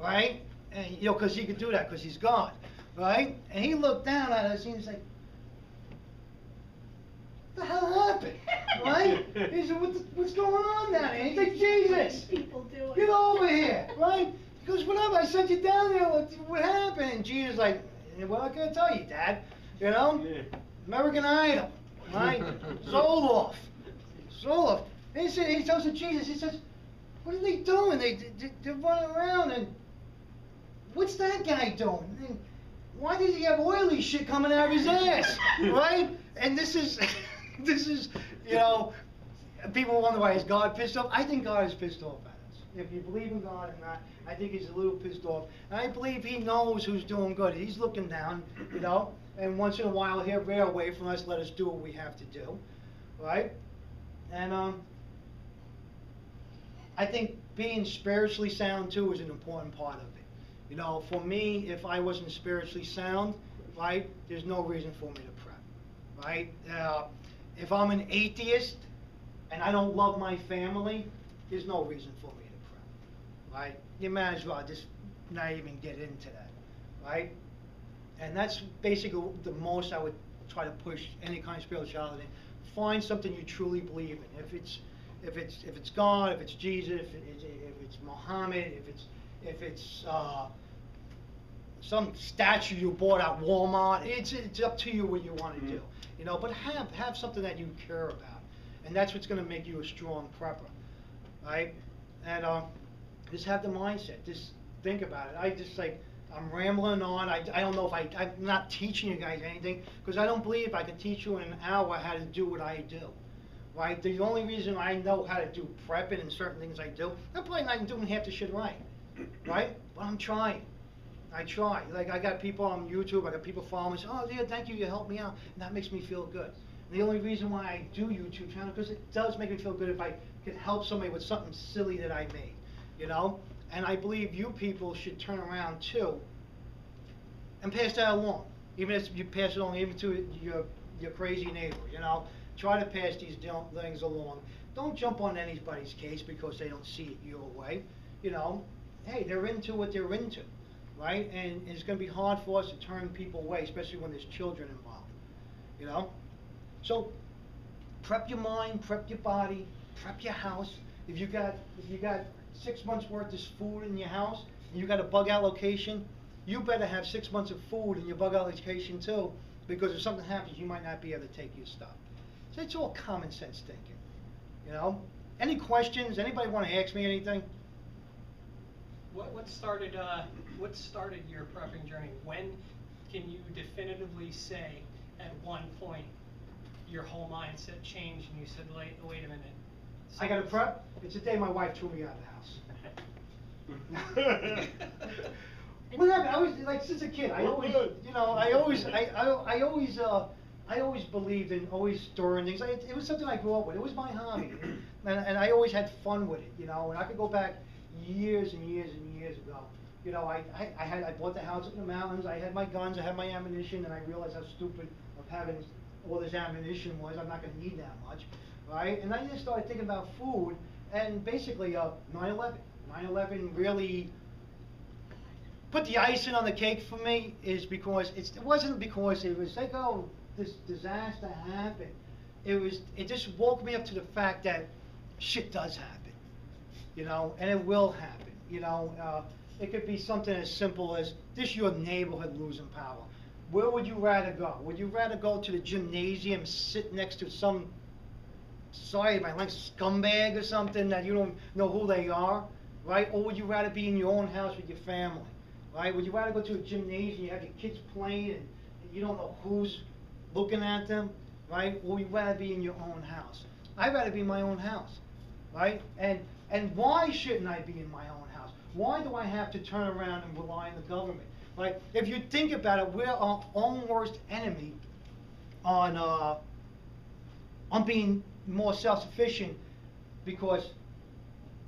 right? And, you know, because he could do that because he's God, right? And he looked down at us and he's like, what the hell happened, right? He said, what's going on down here? He's like, Jesus, People do it. get over here, right? He goes, what up? I sent you down there. What happened? And Jesus like, well, I can't tell you, Dad. You know? Yeah. American Idol, right? Zoloff. Zoloff. He tells Jesus, he says, what are they doing? They're running around and what's that guy doing? And why does he have oily shit coming out of his ass? Right? And this is, you know, people wonder why is God pissed off? I think God is pissed off at us. If you believe in God or not, I think he's a little pissed off. And I believe he knows who's doing good. He's looking down, you know, and once in a while he'll veer away from us, let us do what we have to do, right? And I think being spiritually sound too is an important part of it. You know, for me, if I wasn't spiritually sound, right, there's no reason for me to prep, right? If I'm an atheist and I don't love my family, there's no reason for me to prep, right? You might as well just not even get into that, right? And that's basically the most I would try to push any kind of spirituality. Find something you truly believe in. If it's God, if it's Jesus, if it's Muhammad, if it's some statue you bought at Walmart, it's up to you what you want to do, you know. But have something that you care about, and that's what's going to make you a strong prepper, right? And just have the mindset. Just think about it. I'm rambling on. I don't know if I'm not teaching you guys anything because I don't believe I can teach you in an hour how to do what I do. Right? The only reason I know how to do prepping and certain things I do, I'm probably not doing half the shit right. Right? But I'm trying. I try. Like, I got people on YouTube, I got people following me, say, oh, yeah, thank you, you helped me out. And that makes me feel good. And the only reason why I do YouTube channel, because it does make me feel good if I can help somebody with something silly that I made. You know? And I believe you people should turn around, too, and pass that along. Even if you pass it along, even to your crazy neighbor, you know? Try to pass these things along. Don't jump on anybody's case because they don't see it your way. You know, hey, they're into what they're into, right? And it's going to be hard for us to turn people away, especially when there's children involved. You know, so prep your mind, prep your body, prep your house. If you got 6 months worth of food in your house, and you got a bug out location, you better have 6 months of food in your bug out location too, because if something happens, you might not be able to take your stuff. So it's all common sense thinking, you know? Any questions? Anybody want to ask me anything? What started your prepping journey? When can you definitively say at one point your whole mindset changed and you said, wait a minute. I got to prep? It's the day my wife threw me out of the house. What happened? I was like, since a kid, I always believed in always storing things. It was something I grew up with. It was my hobby, and I always had fun with it, you know. And I could go back years and years and years ago. You know, I bought the house in the mountains. I had my guns. I had my ammunition, and I realized how stupid of having all this ammunition was. I'm not going to need that much, right? And I just started thinking about food, and basically 9/11. 9/11 really put the icing on the cake for me. Is because it wasn't because it was like, oh, this disaster happened. It just woke me up to the fact that shit does happen, you know, and it will happen, you know. It could be something as simple as this: your neighborhood losing power. Where would you rather go? Would you rather go to the gymnasium, sit next to some, sorry, my language, scumbag or something that you don't know who they are, right? Or would you rather be in your own house with your family, right? Would you rather go to a gymnasium, you have your kids playing, and you don't know who's looking at them, right? Or you'd rather be in your own house. I'd rather be in my own house, right? And why shouldn't I be in my own house? Why do I have to turn around and rely on the government, right? If you think about it, we're our own worst enemy on being more self-sufficient, because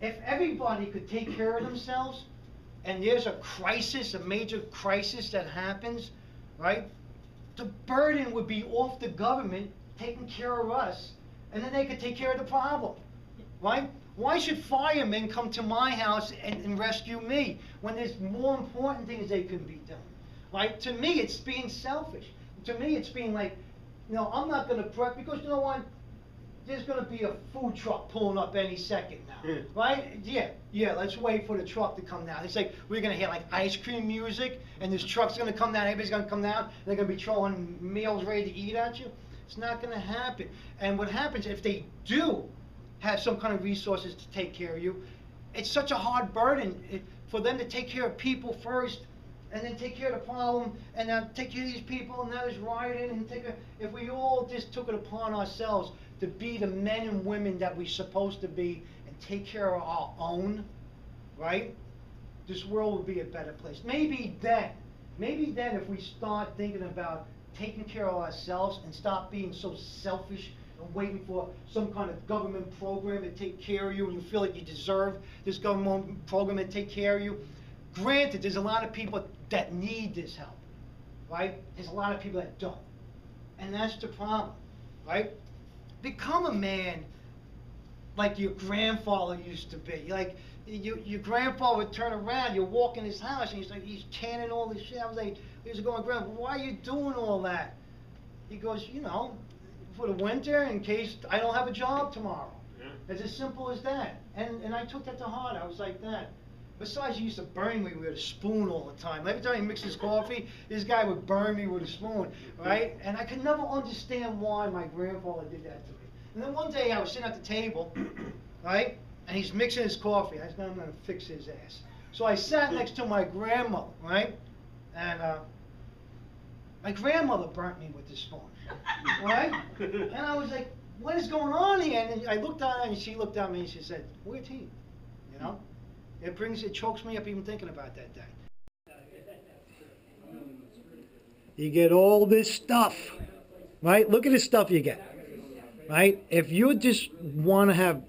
if everybody could take care of themselves, and there's a crisis, a major crisis that happens, right? The burden would be off the government taking care of us, and then they could take care of the problem, right? Why should firemen come to my house and rescue me when there's more important things they could be doing, right? To me, it's being selfish. To me, it's being like, you know, I'm not gonna prep because, you know what? There's gonna be a food truck pulling up any second now, right? Yeah, let's wait for the truck to come down. It's like, we're gonna hear like ice cream music, and this truck's gonna come down, everybody's gonna come down, and they're gonna be throwing meals ready to eat at you. It's not gonna happen. And what happens, if they do have some kind of resources to take care of you, it's such a hard burden for them to take care of people first, and then take care of the problem, and now take care of these people, and now there's rioting, and if we all just took it upon ourselves to be the men and women that we're supposed to be and take care of our own, right? This world would be a better place. Maybe then if we start thinking about taking care of ourselves and stop being so selfish and waiting for some kind of government program to take care of you, and you feel like you deserve this government program to take care of you. Granted, there's a lot of people that need this help, right? There's a lot of people that don't. And that's the problem, right? Become a man like your grandfather used to be. Like, your grandfather would turn around, you walk in his house, and he's chanting all this shit. I was like, he was going, Grandpa, why are you doing all that? He goes, you know, for the winter, in case I don't have a job tomorrow. Yeah. It's as simple as that. And I took that to heart. I was like that. Besides, he used to burn me with a spoon all the time. Every time he mixed his coffee, this guy would burn me with a spoon, right? And I could never understand why my grandfather did that to me. And then one day I was sitting at the table, right? And he's mixing his coffee. I said, I'm going to fix his ass. So I sat next to my grandmother, right? And my grandmother burnt me with the spoon, right? And I was like, what is going on here? And I looked at her, and she looked at me, and she said, we're a team, you know? It chokes me up even thinking about that day. You get all this stuff, right? Look at the stuff you get, right? If you just want to have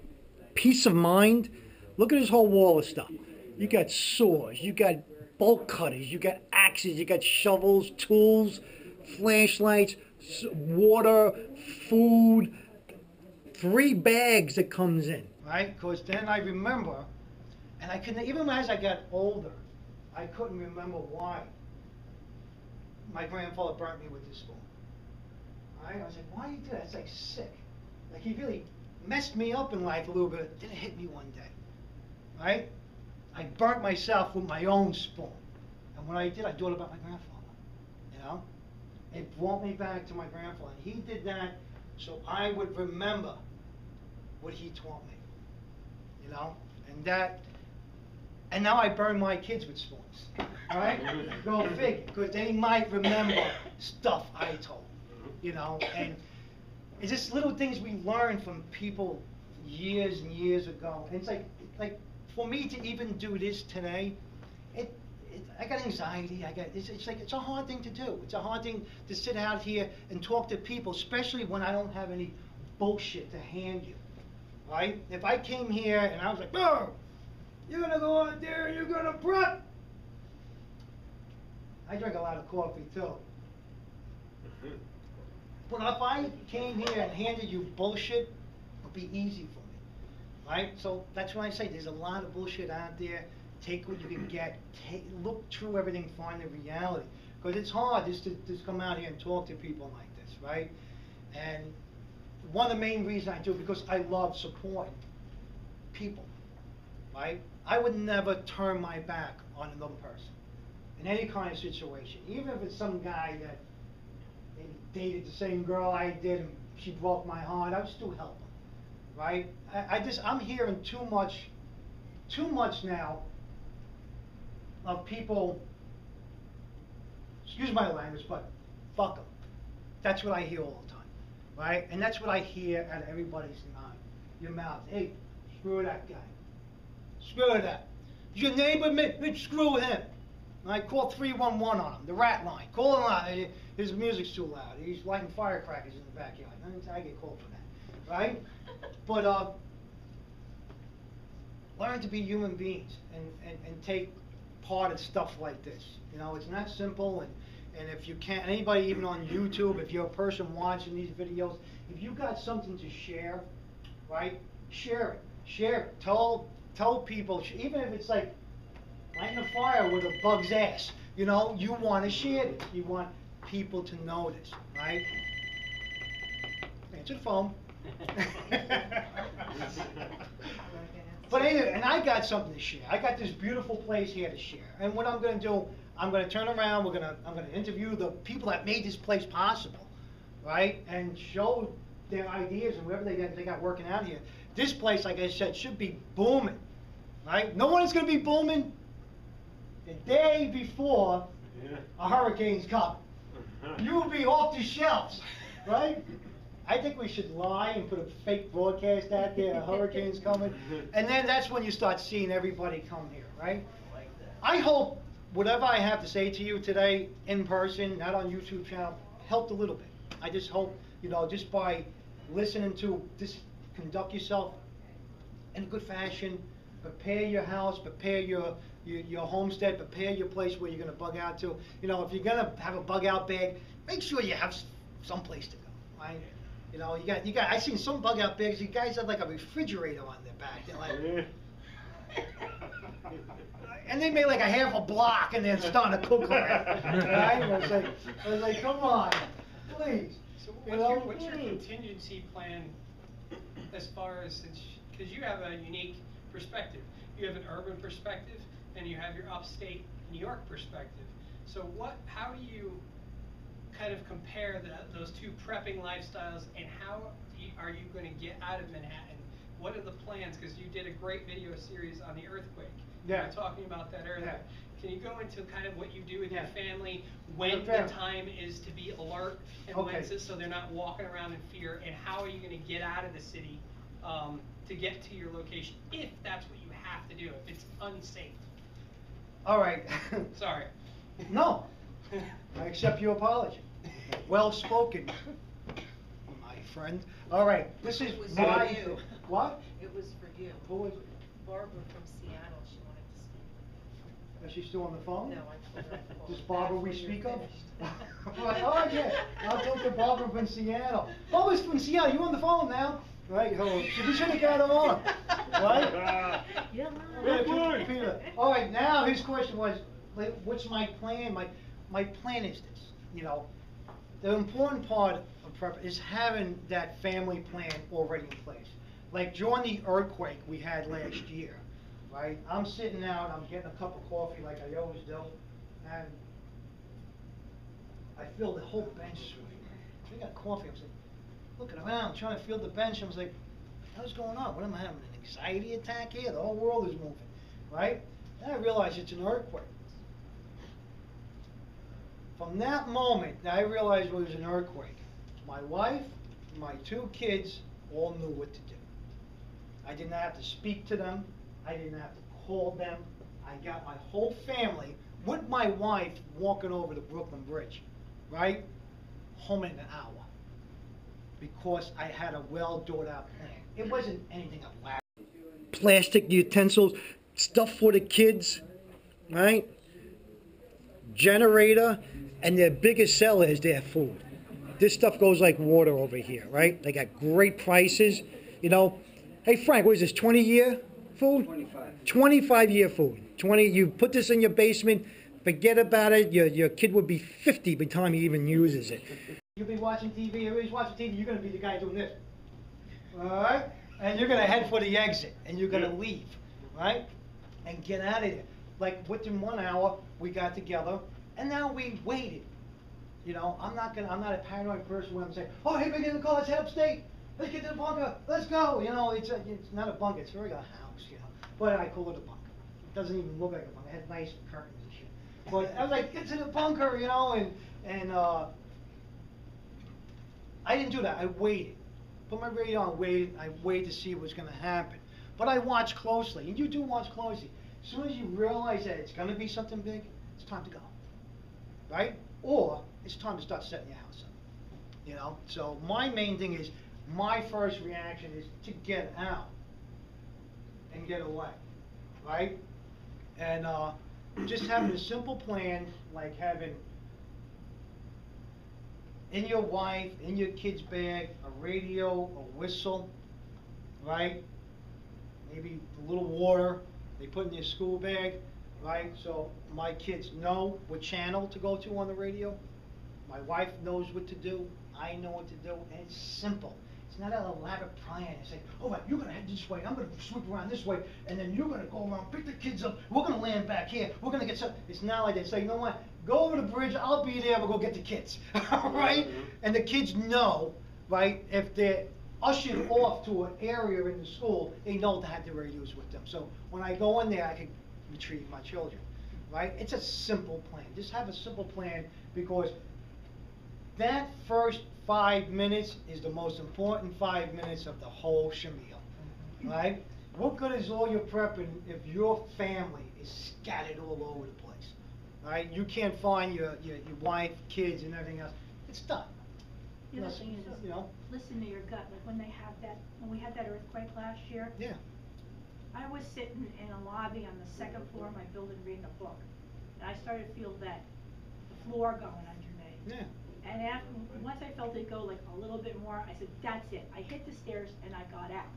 peace of mind, look at this whole wall of stuff. You got saws, you got bolt cutters, you got axes, you got shovels, tools, flashlights, water, food, 3 bags that comes in. Right? Because then I remember, and I couldn't, even as I got older, I couldn't remember why my grandfather burnt me with this spoon. Right? I was like, why do you do that? It's like sick. Like, he really messed me up in life a little bit. Then it hit me one day. Right? I burnt myself with my own spoon. And when I did, I thought about my grandfather. You know? It brought me back to my grandfather. And he did that so I would remember what he taught me. You know? And now I burn my kids with spoons. Right? Go figure. Because they might remember stuff I told. You know? And it's just little things we learn from people years and years ago. And it's like for me to even do this today, I got anxiety. It's a hard thing to do. It's a hard thing to sit out here and talk to people, especially when I don't have any bullshit to hand you, right? If I came here and I was like, oh, you're gonna go out there and you're gonna prep. I drink a lot of coffee too. But if I came here and handed you bullshit, it would be easy for me, right? So that's why I say there's a lot of bullshit out there. Take what you can get. Look through everything, find the reality. Because it's hard just to come out here and talk to people like this, right? And one of the main reasons I do it because I love supporting people, right? I would never turn my back on another person in any kind of situation, even if it's some guy that maybe dated the same girl I did and she broke my heart. I would still help him, right? I'm hearing too much now of people, excuse my language, but fuck them. That's what I hear all the time, right? And that's what I hear out of everybody's your mouth. Hey, screw that guy. Screw that. Your neighbor, screw him. I call 311 on him, the rat line. Call him out. His music's too loud. He's lighting firecrackers in the backyard. I get called for that, right? But learn to be human beings and take part of stuff like this. You know, it's not simple, and if you can't, anybody even on YouTube, if you're a person watching these videos, if you got something to share, right, share it. Share it. Tell people, even if it's like lighting a fire with a bug's ass, you know, you want to share this. You want people to know this, right? Answer the phone. But anyway, and I got something to share. I got this beautiful place here to share. And what I'm going to do, I'm going to turn around. I'm going to interview the people that made this place possible, right? And show their ideas and whatever they got working out here. This place, like I said, should be booming, right? No one is going to be booming the day before a hurricane's coming. You will be off the shelves, right? I think we should lie and put a fake broadcast out there, a hurricane's coming, and then that's when you start seeing everybody come here, right? I hope whatever I have to say to you today in person, not on YouTube channel, helped a little bit. I just hope, you know, just by listening to this, conduct yourself in a good fashion, prepare your house, prepare your homestead, prepare your place where you're going to bug out to. You know, if you're going to have a bug out bag, make sure you have some place to go, right? You know, you got. I've seen some bug out bags. You guys have like a refrigerator on their back. They're like, and they made like a half a block and then starting to cook around. Right? I was like, come on, please. So You what's know? your contingency plan as far as, because you have a unique perspective. You have an urban perspective and you have your upstate New York perspective. So how do you kind of compare those two prepping lifestyles, and how are you going to get out of Manhattan? What are the plans? Because you did a great video series on the earthquake. Yeah. You were talking about that earlier. Yeah. Can you go into kind of what you do with Yeah. your family, when Okay. the time is to be alert, and Okay. when so they're not walking around in fear, and how are you going to get out of the city to get to your location, if that's what you have to do, if it's unsafe? All right. Sorry. No, I accept your apology. Well spoken, my friend. All right, this is It was why. for you. What? It was for you. Who was it? Barbara from Seattle, she wanted to speak. Is she still on the phone? No, I told her to call This her Barbara back we when you're speak of? finished. Oh, yeah, I'll talk to Barbara from Seattle. Barbara's from Seattle, you on the phone now? Right, we should have got her on, right? You're Yeah, Peter. All right, now his question was, like, what's my plan? My plan is this, you know. The important part of prep is having that family plan already in place. Like during the earthquake we had last year, right? I'm sitting out, I'm getting a cup of coffee like I always do, and I feel the whole bench swing. I got coffee, I was like, looking around, trying to feel the bench, I was like, what's going on? What am I having, an anxiety attack here? The whole world is moving, right? Then I realized it's an earthquake. From that moment, I realized it was an earthquake. My wife, my 2 kids all knew what to do. I didn't have to speak to them. I didn't have to call them. I got my whole family with my wife walking over the Brooklyn Bridge, right? Home in an hour. Because I had a well thought out plan. It wasn't anything elaborate. Plastic utensils, stuff for the kids, right? Generator, and their biggest seller is their food. This stuff goes like water over here, right? They got great prices, you know. Hey Frank, what is this, 20-year food? 25. 25-year food. You put this in your basement, forget about it, your kid would be 50 by the time he even uses it. You'll be watching TV, everybody's watching TV, you're gonna be the guy doing this. Alright? And you're gonna head for the exit, and you're gonna leave, right? And get out of there. Like within 1 hour, we got together, and now we waited. You know, I'm not a paranoid person where I'm saying, oh, hey, we get in the car, let's head upstate. Let's get to the bunker, let's go. You know, it's not a bunker, it's a regular house, you know. But I call it a bunker. It doesn't even look like a bunker. It had nice curtains and shit. But I was like, get to the bunker, you know, and I didn't do that. I waited. Put my radio on, waited. I waited to see what's going to happen. But I watched closely, and you do watch closely. As soon as you realize that it's going to be something big, it's time to go, right? Or it's time to start setting your house up, you know? So my main thing is, my first reaction is to get out and get away, right? And just having a simple plan, like having in your wife, in your kid's bag, a radio, a whistle, right? Maybe a little water they put in their school bag, right? So my kids know what channel to go to on the radio. My wife knows what to do. I know what to do, and it's simple. It's not an elaborate plan. It's like, oh, right, you're gonna head this way. I'm gonna sweep around this way, and then you're gonna go around, pick the kids up. We're gonna land back here. We're gonna get some. It's not like that. It's like, you know what? Go over the bridge. I'll be there. We'll go get the kids, all right? And the kids know, right? If they're ushered off to an area in the school, they know to have the radios with them. So when I go in there, I can retrieve my children, right? It's a simple plan. Just have a simple plan, because that first 5 minutes is the most important 5 minutes of the whole shamil, right? What good is all your prepping if your family is scattered all over the place, right? You can't find your wife, kids, and everything else. It's done. The other thing is, you know? listen to your gut. Like when we had that earthquake last year. Yeah. I was sitting in a lobby on the second floor of my building reading a book, and I started to feel that the floor going under me. Yeah. And after, once I felt it go like a little bit more, I said, that's it. I hit the stairs and I got out.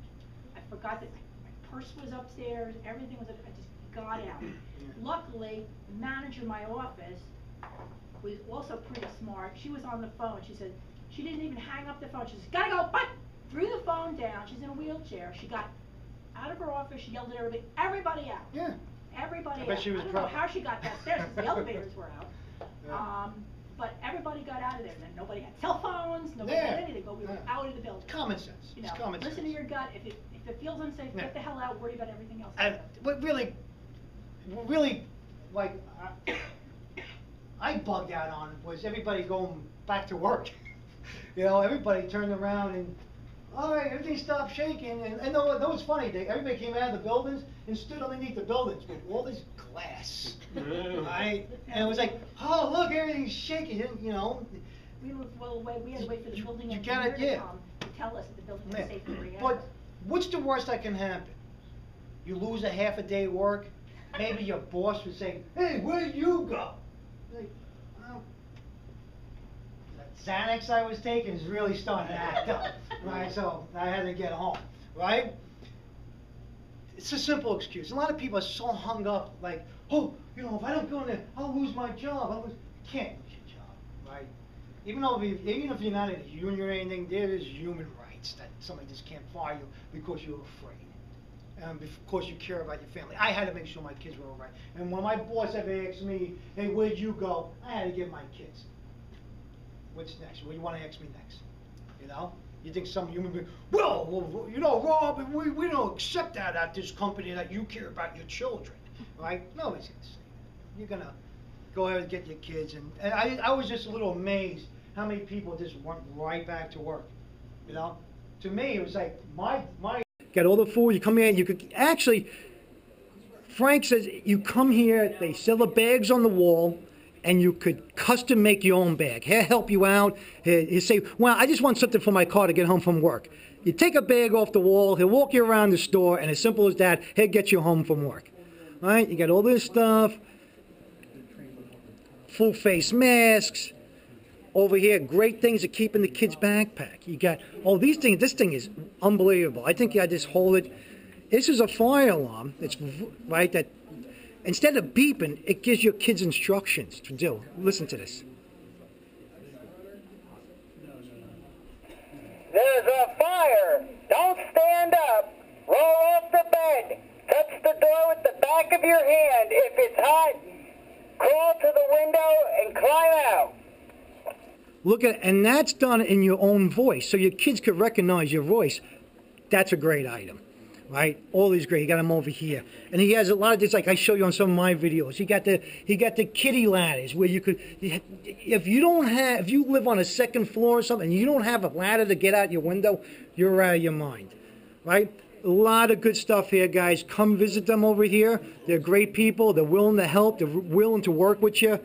I forgot that my purse was upstairs, everything was up, I just got out. Luckily, the manager in my office was also pretty smart. She was on the phone. She said, she didn't even hang up the phone. She said, gotta go, but threw the phone down. She's in a wheelchair. She got out of her office. She yelled at everybody out. Yeah. Everybody I out. bet she was I don't know proud. how she got downstairs because the elevators were out. Yeah. But everybody got out of there. And nobody had cell phones. Nobody had anything. But we were out of the building. Common sense. You know, It's common sense. listen to your gut. If it feels unsafe, Yeah. get the hell out. Worry about everything else. And what really, like, I bugged out on was everybody going back to work. You know, everybody turned around and, all right, everything stopped shaking. And that was funny. Everybody came out of the buildings and stood underneath the buildings with all this glass, right? And it was like, oh, look, everything's shaking, you know. We had to wait for the building You engineer gotta- to yeah. come to tell us that the building was Yeah. safe to bring out. But what's the worst that can happen? You lose a half a day work. Maybe your boss would say, hey, where'd you go? Like, well, that Xanax I was taking is really starting to act up, right? So I had to get home, right? It's a simple excuse. A lot of people are so hung up, like, oh, you know, if I don't go in there, I'll lose my job. You can't lose your job, right? Even if you're not in a union or anything, there is human rights that somebody just can't fire you because you're afraid. Because you care about your family. I had to make sure my kids were all right. And when my boss ever asked me, hey, where'd you go? I had to get my kids. What's next? What do you want to ask me next? You know? You think some human being, well, you know, Rob, we don't accept that at this company that you care about your children, right? Nobody's going to say that. You're going to go ahead and get your kids. And I was just a little amazed how many people just went right back to work, you know? To me, it was like my Got all the food, you come in, you could actually, Frank says, you come here, they sell the bags on the wall, and you could custom make your own bag. He'll help you out. He'll say, well, I just want something for my car to get home from work. You take a bag off the wall, he'll walk you around the store, and as simple as that, he'll get you home from work. All right, you got all this stuff, full face masks. Over here, great things to keep in the kid's backpack. You got, oh, these things, this thing is unbelievable. I think I just hold it. This is a fire alarm. It's, right, that instead of beeping, it gives your kids instructions to do. Listen to this. There's a fire. Don't stand up. Roll off the bed. Touch the door with the back of your hand. If it's hot, crawl to the window and climb out. Look at, and that's done in your own voice, so your kids could recognize your voice. That's a great item. right? All these great. He got them over here, and he has a lot of this. Like I show you on some of my videos. He got the kitty ladders where you could, if you live on a second floor or something, and you don't have a ladder to get out your window, you're out of your mind, right? A lot of good stuff here, guys. Come visit them over here. They're great people. They're willing to help. They're willing to work with you.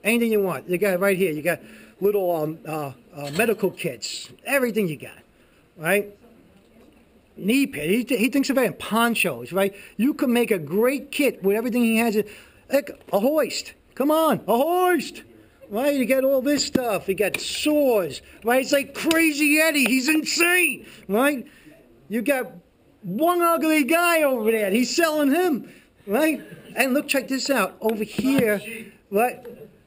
Anything you want. You got right here. You got little medical kits. Everything you got, right? Knee pit. He thinks about it. Ponchos, right? You can make a great kit with everything he has. Like a hoist. Come on, a hoist. Right? You got all this stuff. You got saws. Right? It's like Crazy Eddie. He's insane. Right? You got one ugly guy over there. He's selling him. Right? And look, check this out. Over here, right?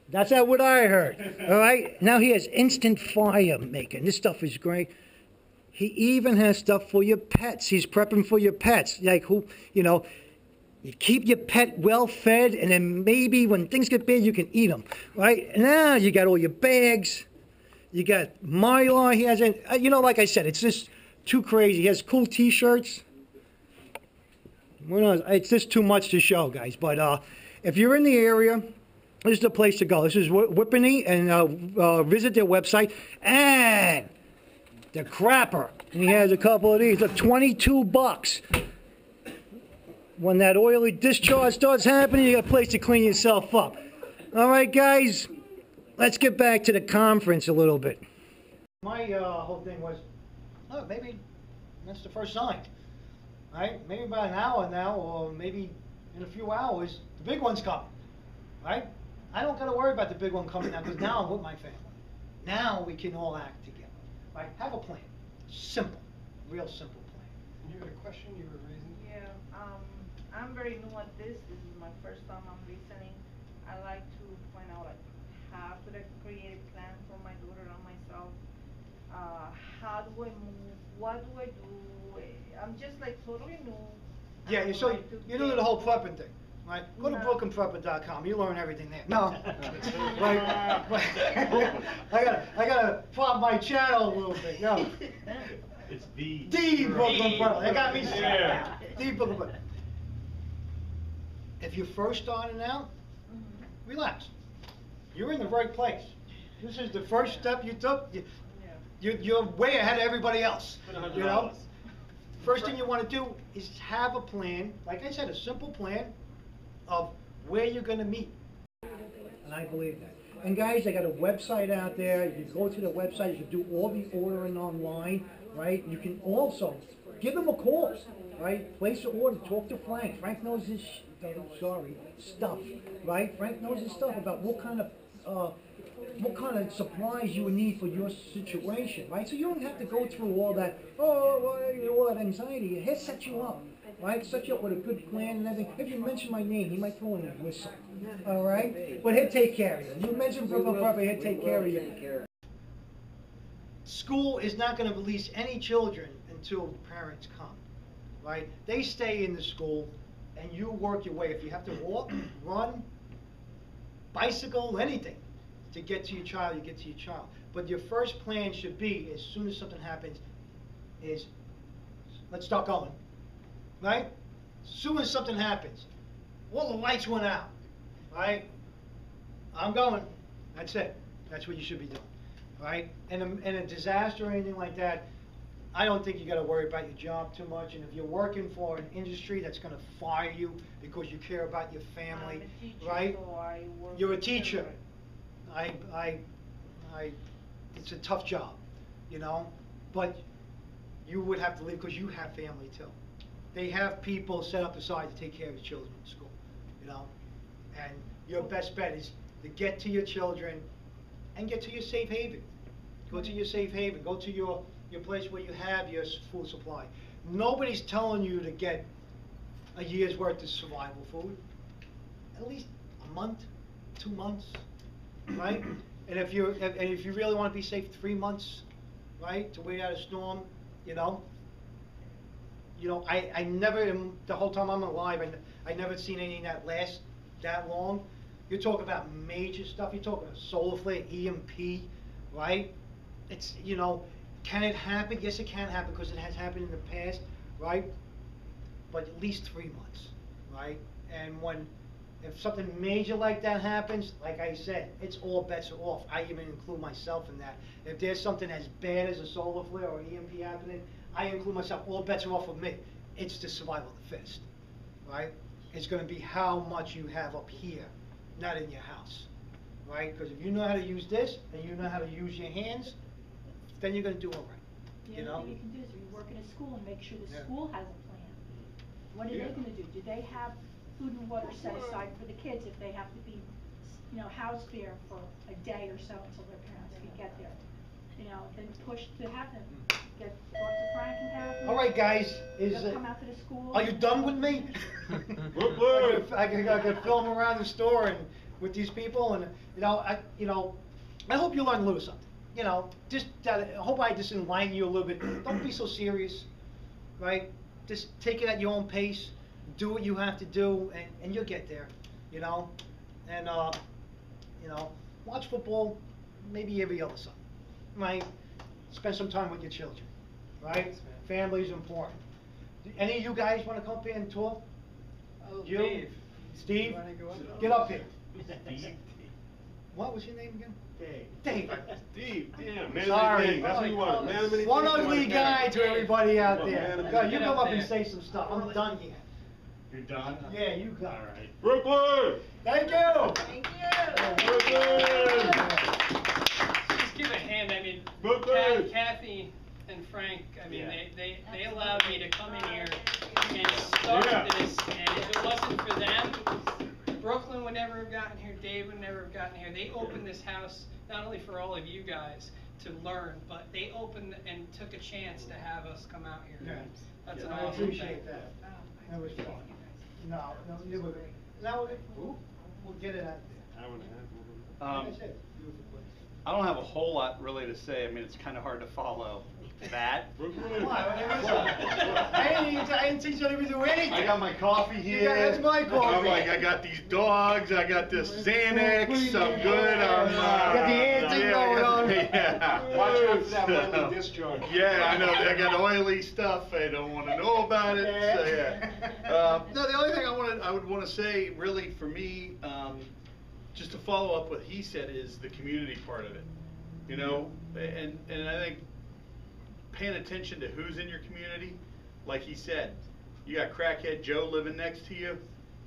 That's not what I heard. All right? Now he has instant fire making. This stuff is great. He even has stuff for your pets. He's prepping for your pets. Like who, you keep your pet well fed, and then maybe when things get big, you can eat them, right? And now you got all your bags. You got Mylar. He has, like I said, it's just too crazy. He has cool T-shirts. It's just too much to show, guys. But if you're in the area, this is the place to go. This is Whippany, and visit their website. And the crapper. And he has a couple of these. Look, $22. When that oily discharge starts happening, you got a place to clean yourself up. All right, guys, let's get back to the conference a little bit. My whole thing was, look, maybe that's the first sign, right? Maybe about an hour now, or maybe in a few hours, the big one's coming, right? I don't got to worry about the big one coming now, because now I'm with my family. Now we can all act together, right? Have a plan. Simple, real simple plan. You had a question you were raising? Yeah, I'm very new at this. This is my first time I'm listening. I like to find out like how could I create a plan for my daughter and myself. How do I move? What do I do? I'm just like totally new. Yeah, so you do the whole prepping thing, right? Go to brooklynprepper.com. You learn everything there. No, right? I gotta prop my channel a little bit. No, It's the Brooklyn Prepper. They got me. Yeah. The Brooklyn Prepper. If you're first starting out, relax. You're in the right place. This is the first step you took. You're way ahead of everybody else. You know. First thing you want to do is have a plan. Like I said, a simple plan of where you're going to meet. And I believe that. And guys, they got a website out there. You can go to the website. You can do all the ordering online, right? You can also give them a call, right? Place an order. Talk to Frank. Frank knows his stuff, right? Frank knows his stuff about what kind of supplies you would need for your situation, right? So you don't have to go through all that, all that anxiety. He'll set you up, right? Set you up with a good plan and everything. If you mention my name, he might throw in a whistle, all right? But he'll take care of you. You mention Brooklyn Prepper, he'll take care of you. School is not going to release any children until parents come, right? They stay in the school, and you work your way. If you have to walk, run, bicycle, anything, to get to your child, you get to your child. But your first plan should be, as soon as something happens, is let's start going, right? As soon as something happens, all the lights went out, right? I'm going. That's it. That's what you should be doing, right? And a disaster or anything like that, I don't think you got to worry about your job too much. And if you're working for an industry that's going to fire you because you care about your family, right? So You're a teacher. It's a tough job, you know, but you would have to leave because you have family too. They have people set up aside to take care of your children in school, you know, and your best bet is to get to your children and get to your safe haven. Go to your safe haven. Go to your place where you have your food supply. Nobody's telling you to get a year's worth of survival food. At least a month, 2 months. Right? And if you really want to be safe, 3 months, right, to wait out a storm, you know, I never, the whole time I'm alive, I never seen anything that lasts that long. You're talking about major stuff. You're talking about solar flare, EMP, right? It's, can it happen? Yes, it can happen because it has happened in the past, right? but at least 3 months, right? And if something major like that happens, like I said, it's all bets are off. I even include myself in that. If there's something as bad as a solar flare or an EMP happening, I include myself. All bets are off of me. It's the survival of the fittest, right? It's going to be how much you have up here, not in your house, right? Because if you know how to use this and you know how to use your hands, then you're going to do all right. The other thing you can do is if you work in a school and make sure the Yeah. school has a plan. What are they gonna do? Do they have food and water set aside for the kids if they have to be, housed there for a day or so until their parents can get there? Then push to have them talk to Frank and have them. All right, guys, They'll come out to the school. are you done with me? I could film around the store and with these people, and I hope you learn a little something. I hope I just enlighten you a little bit. Don't be so serious, right? Just take it at your own pace. Do what you have to do, and you'll get there. And watch football maybe every other Sunday, right? Spend some time with your children, right? Family's important. Do any of you guys want to come up here and talk? Oh, You? Dave. Steve? You wanna go up? Get up here. Steve. What was your name again? Dave. Dave. Steve, yeah, man Sorry. of many things. That's what you want. Man of many One things, ugly one guy man. to everybody out Come on, there. man of Go, many you Get come up up and there. say some stuff. I'm done here. You're done? Yeah, you got All it. right. Brooklyn! Thank you. Thank you. Brooklyn! Just give a hand, Brooklyn! Kathy and Frank, Yeah. they allowed me to come in here and start Yeah. this, and if it wasn't for them, Brooklyn would never have gotten here, Dave would never have gotten here. They opened this house, not only for all of you guys to learn, but they opened and took a chance to have us come out here. Yeah. That's Yeah, an I awesome appreciate thing. that. That was fun. No, it was, now, we'll get it out there. Hour and a Like half. I said, beautiful place. I don't have a whole lot really to say. I mean, it's kind of hard to follow that. Brooklyn! Why? I didn't teach you to do anything. I got my coffee here. Yeah, that's my coffee. I'm like, I got these dogs, I got this Xanax, I'm good, I'm, Got the antics going on. Yeah. Watch out for that So, oily discharge. Yeah, I know, I got oily stuff, I don't wanna know about it, so yeah. No, the only thing I would wanna say, really, for me, just to follow up what he said, is the community part of it. And I think paying attention to who's in your community, like he said, you got crackhead Joe living next to you,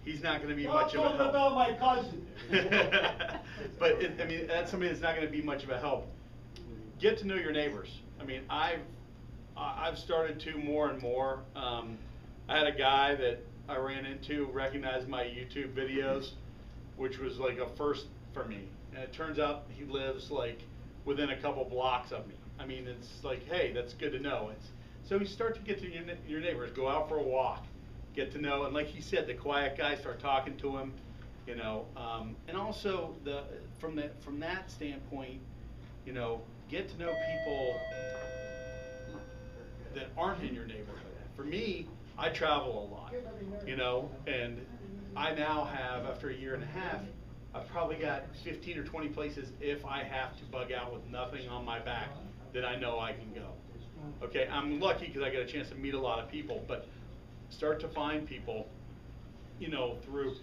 he's not gonna be much of a help. Don't talk about my cousin. But that's somebody that's not gonna be much of a help. Get to know your neighbors. I've started to more and more. I had a guy that I ran into, recognized my YouTube videos, which was like a first for me. And it turns out he lives like within a couple blocks of me. It's like, hey, that's good to know. So you start to get to your neighbors, go out for a walk, get to know, and like he said, the quiet guy, start talking to him, and also from that standpoint, get to know people that aren't in your neighborhood. For me, I travel a lot, and I now have, after a year and a half, I've probably got 15 or 20 places if I have to bug out with nothing on my back that I know I can go. Okay, I'm lucky because I get a chance to meet a lot of people, but start to find people, through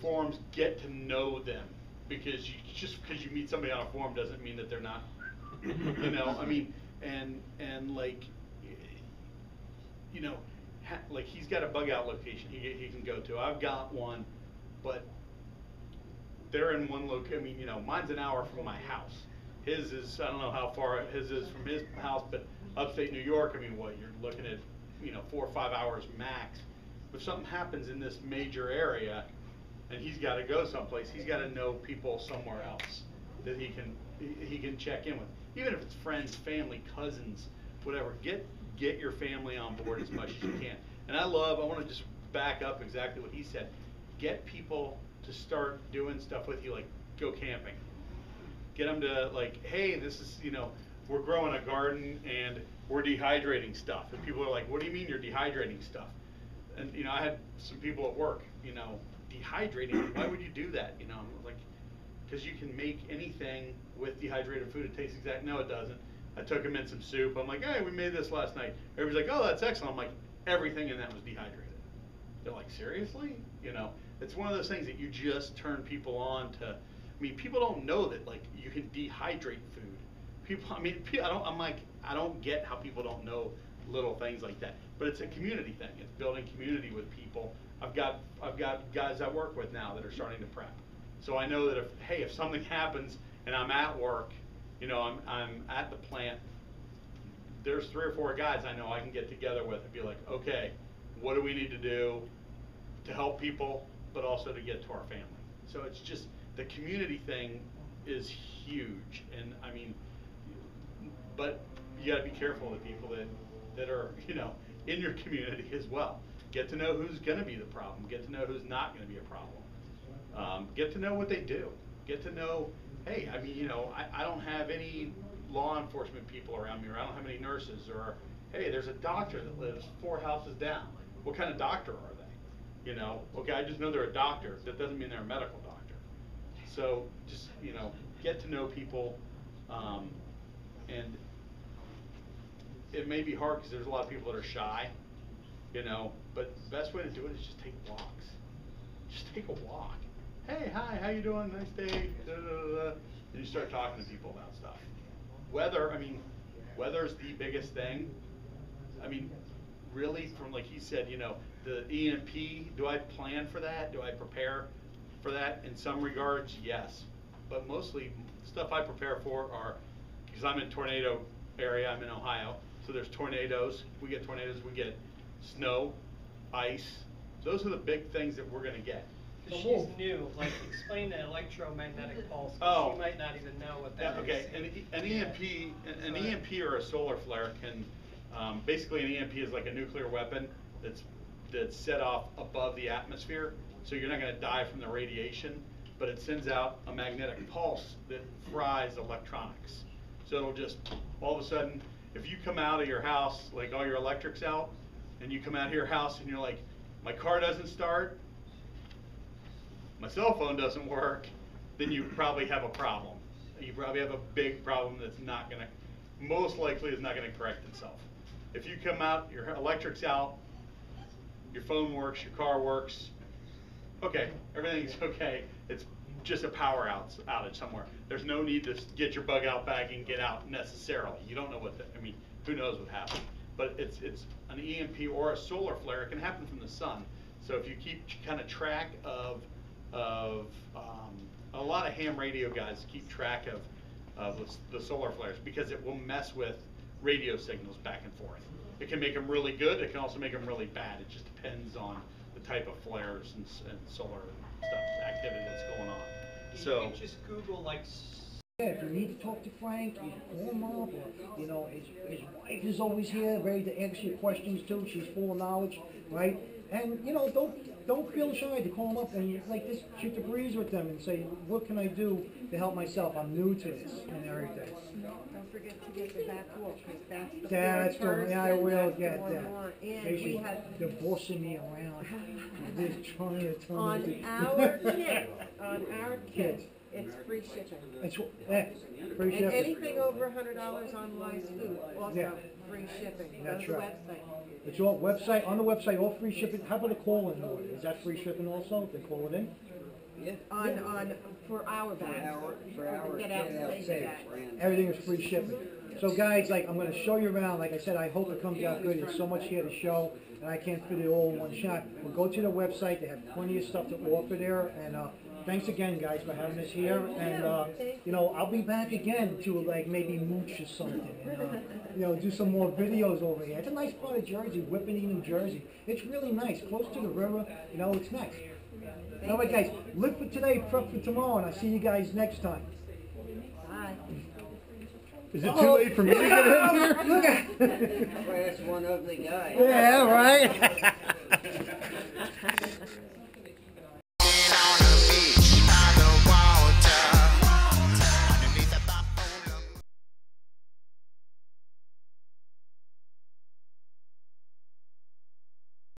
forums, get to know them, because just because you meet somebody on a forum doesn't mean that they're not, like he's got a bug out location he can go to. I've got one, but they're in one location. Mine's an hour from my house. His is, I don't know how far his is from his house, but upstate New York, what, you're looking at, 4 or 5 hours max. If something happens in this major area and he's got to go someplace, he's got to know people somewhere else that he can check in with. Even if it's friends, family, cousins, whatever, get your family on board as much as you can. And I want to just back up exactly what he said. Get people to start doing stuff with you, like go camping. Get them to, like, hey, this is, we're growing a garden and we're dehydrating stuff. And people are like, what do you mean you're dehydrating stuff? And, I had some people at work, dehydrating, why would you do that? I'm like, because you can make anything with dehydrated food. It tastes no, it doesn't. I took them in some soup. I'm like, hey, we made this last night. Everybody's like, oh, that's excellent. I'm like, everything in that was dehydrated. They're like, seriously? You know, it's one of those things that you just turn people on to. I mean, people don't know that like you can dehydrate food. People, I mean, I don't get how people don't know little things like that. But it's a community thing. It's building community with people. I've got guys I work with now that are starting to prep. So I know that if something happens and I'm at work, you know, I'm at the plant, there's 3 or 4 guys I know I can get together with and be like, okay, what do we need to do to help people, but also to get to our family? So it's just, the community thing is huge. And I mean, but you gotta be careful of the people that are, you know, in your community as well. Get to know who's gonna be the problem. Get to know who's not gonna be a problem. Get to know what they do. Get to know, hey, I mean, you know, I don't have any law enforcement people around me, or I don't have any nurses, or, hey, there's a doctor that lives 4 houses down. What kind of doctor are they? You know, okay, I just know they're a doctor. That doesn't mean they're a medical doctor. So just, you know, get to know people, and it may be hard because there's a lot of people that are shy, you know, but the best way to do it is just take walks. Just take a walk. Hey, hi, how you doing? Nice day. Da, da, da, da. And you start talking to people about stuff. Weather's the biggest thing. I mean, really, from like he said, you know, the EMP, do I plan for that? Do I prepare for that? In some regards, yes. But mostly, stuff I prepare for are, because I'm in tornado area, I'm in Ohio, so there's tornadoes. We get tornadoes, we get snow, ice. Those are the big things that we're going to get. She's new. Like, explain the electromagnetic pulse. Oh. She might not even know what that is. Okay. An EMP or a solar flare can, basically an EMP is like a nuclear weapon that's set off above the atmosphere. So you're not going to die from the radiation, but it sends out a magnetic pulse that fries electronics. So it'll just, all of a sudden, if you come out of your house, like all your electric's out, and you come out of your house and you're like, my car doesn't start, my cell phone doesn't work, then you probably have a problem. You probably have a big problem that's not going to, most likely is not going to correct itself. If you come out, your electric's out, your phone works, your car works, okay, everything's okay. It's just a power outage somewhere. There's no need to get your bug out bag and get out necessarily. You don't know what I mean, who knows what happened. But it's an EMP or a solar flare. It can happen from the sun. So if you keep kind of track of a lot of ham radio guys keep track of the solar flares, because it will mess with radio signals back and forth. It can make them really good. It can also make them really bad. It just depends on the type of flares and solar stuff, activity that's going on. So you can just Google like. Yeah, if you need to talk to Frank, you call him up, or, you know, his wife is always here, ready to answer your questions too. She's full of knowledge, right? And, you know, don't feel shy to call them up and like just shoot the breeze with them and say, what can I do to help myself? I'm new to this and everything. Don't forget to get the back wall, because that's the That's first yeah, I will that's get going that. on. And we had They're bossing me around. They're trying to tell on me to- our kits, it's free shipping. It's, yeah, free And shipping. anything over $100 on Wise Food, also Yeah. free shipping. That's Go to the right. website. It's all website, on the website, all free shipping. How about a call-in order? Is that free shipping also, if they call it in? Yeah. For our bags. For our Get out and take that. Everything is free shipping. So guys, like, I'm gonna show you around. Like I said, I hope it comes out good. There's so much here to show, and I can't fit it all in one shot. We'll go to the website. They have plenty of stuff to offer there, and thanks again, guys, for having us here. And you know, I'll be back again to like maybe mooch or something, and you know, do some more videos over here. It's a nice part of Jersey, Whippany, New Jersey. It's really nice, close to the river. You know, it's nice. All right, guys, live for today, prep for tomorrow, and I'll see you guys next time. Bye. Is it too late for me to get in here? Look at Class one ugly guy. Yeah, right.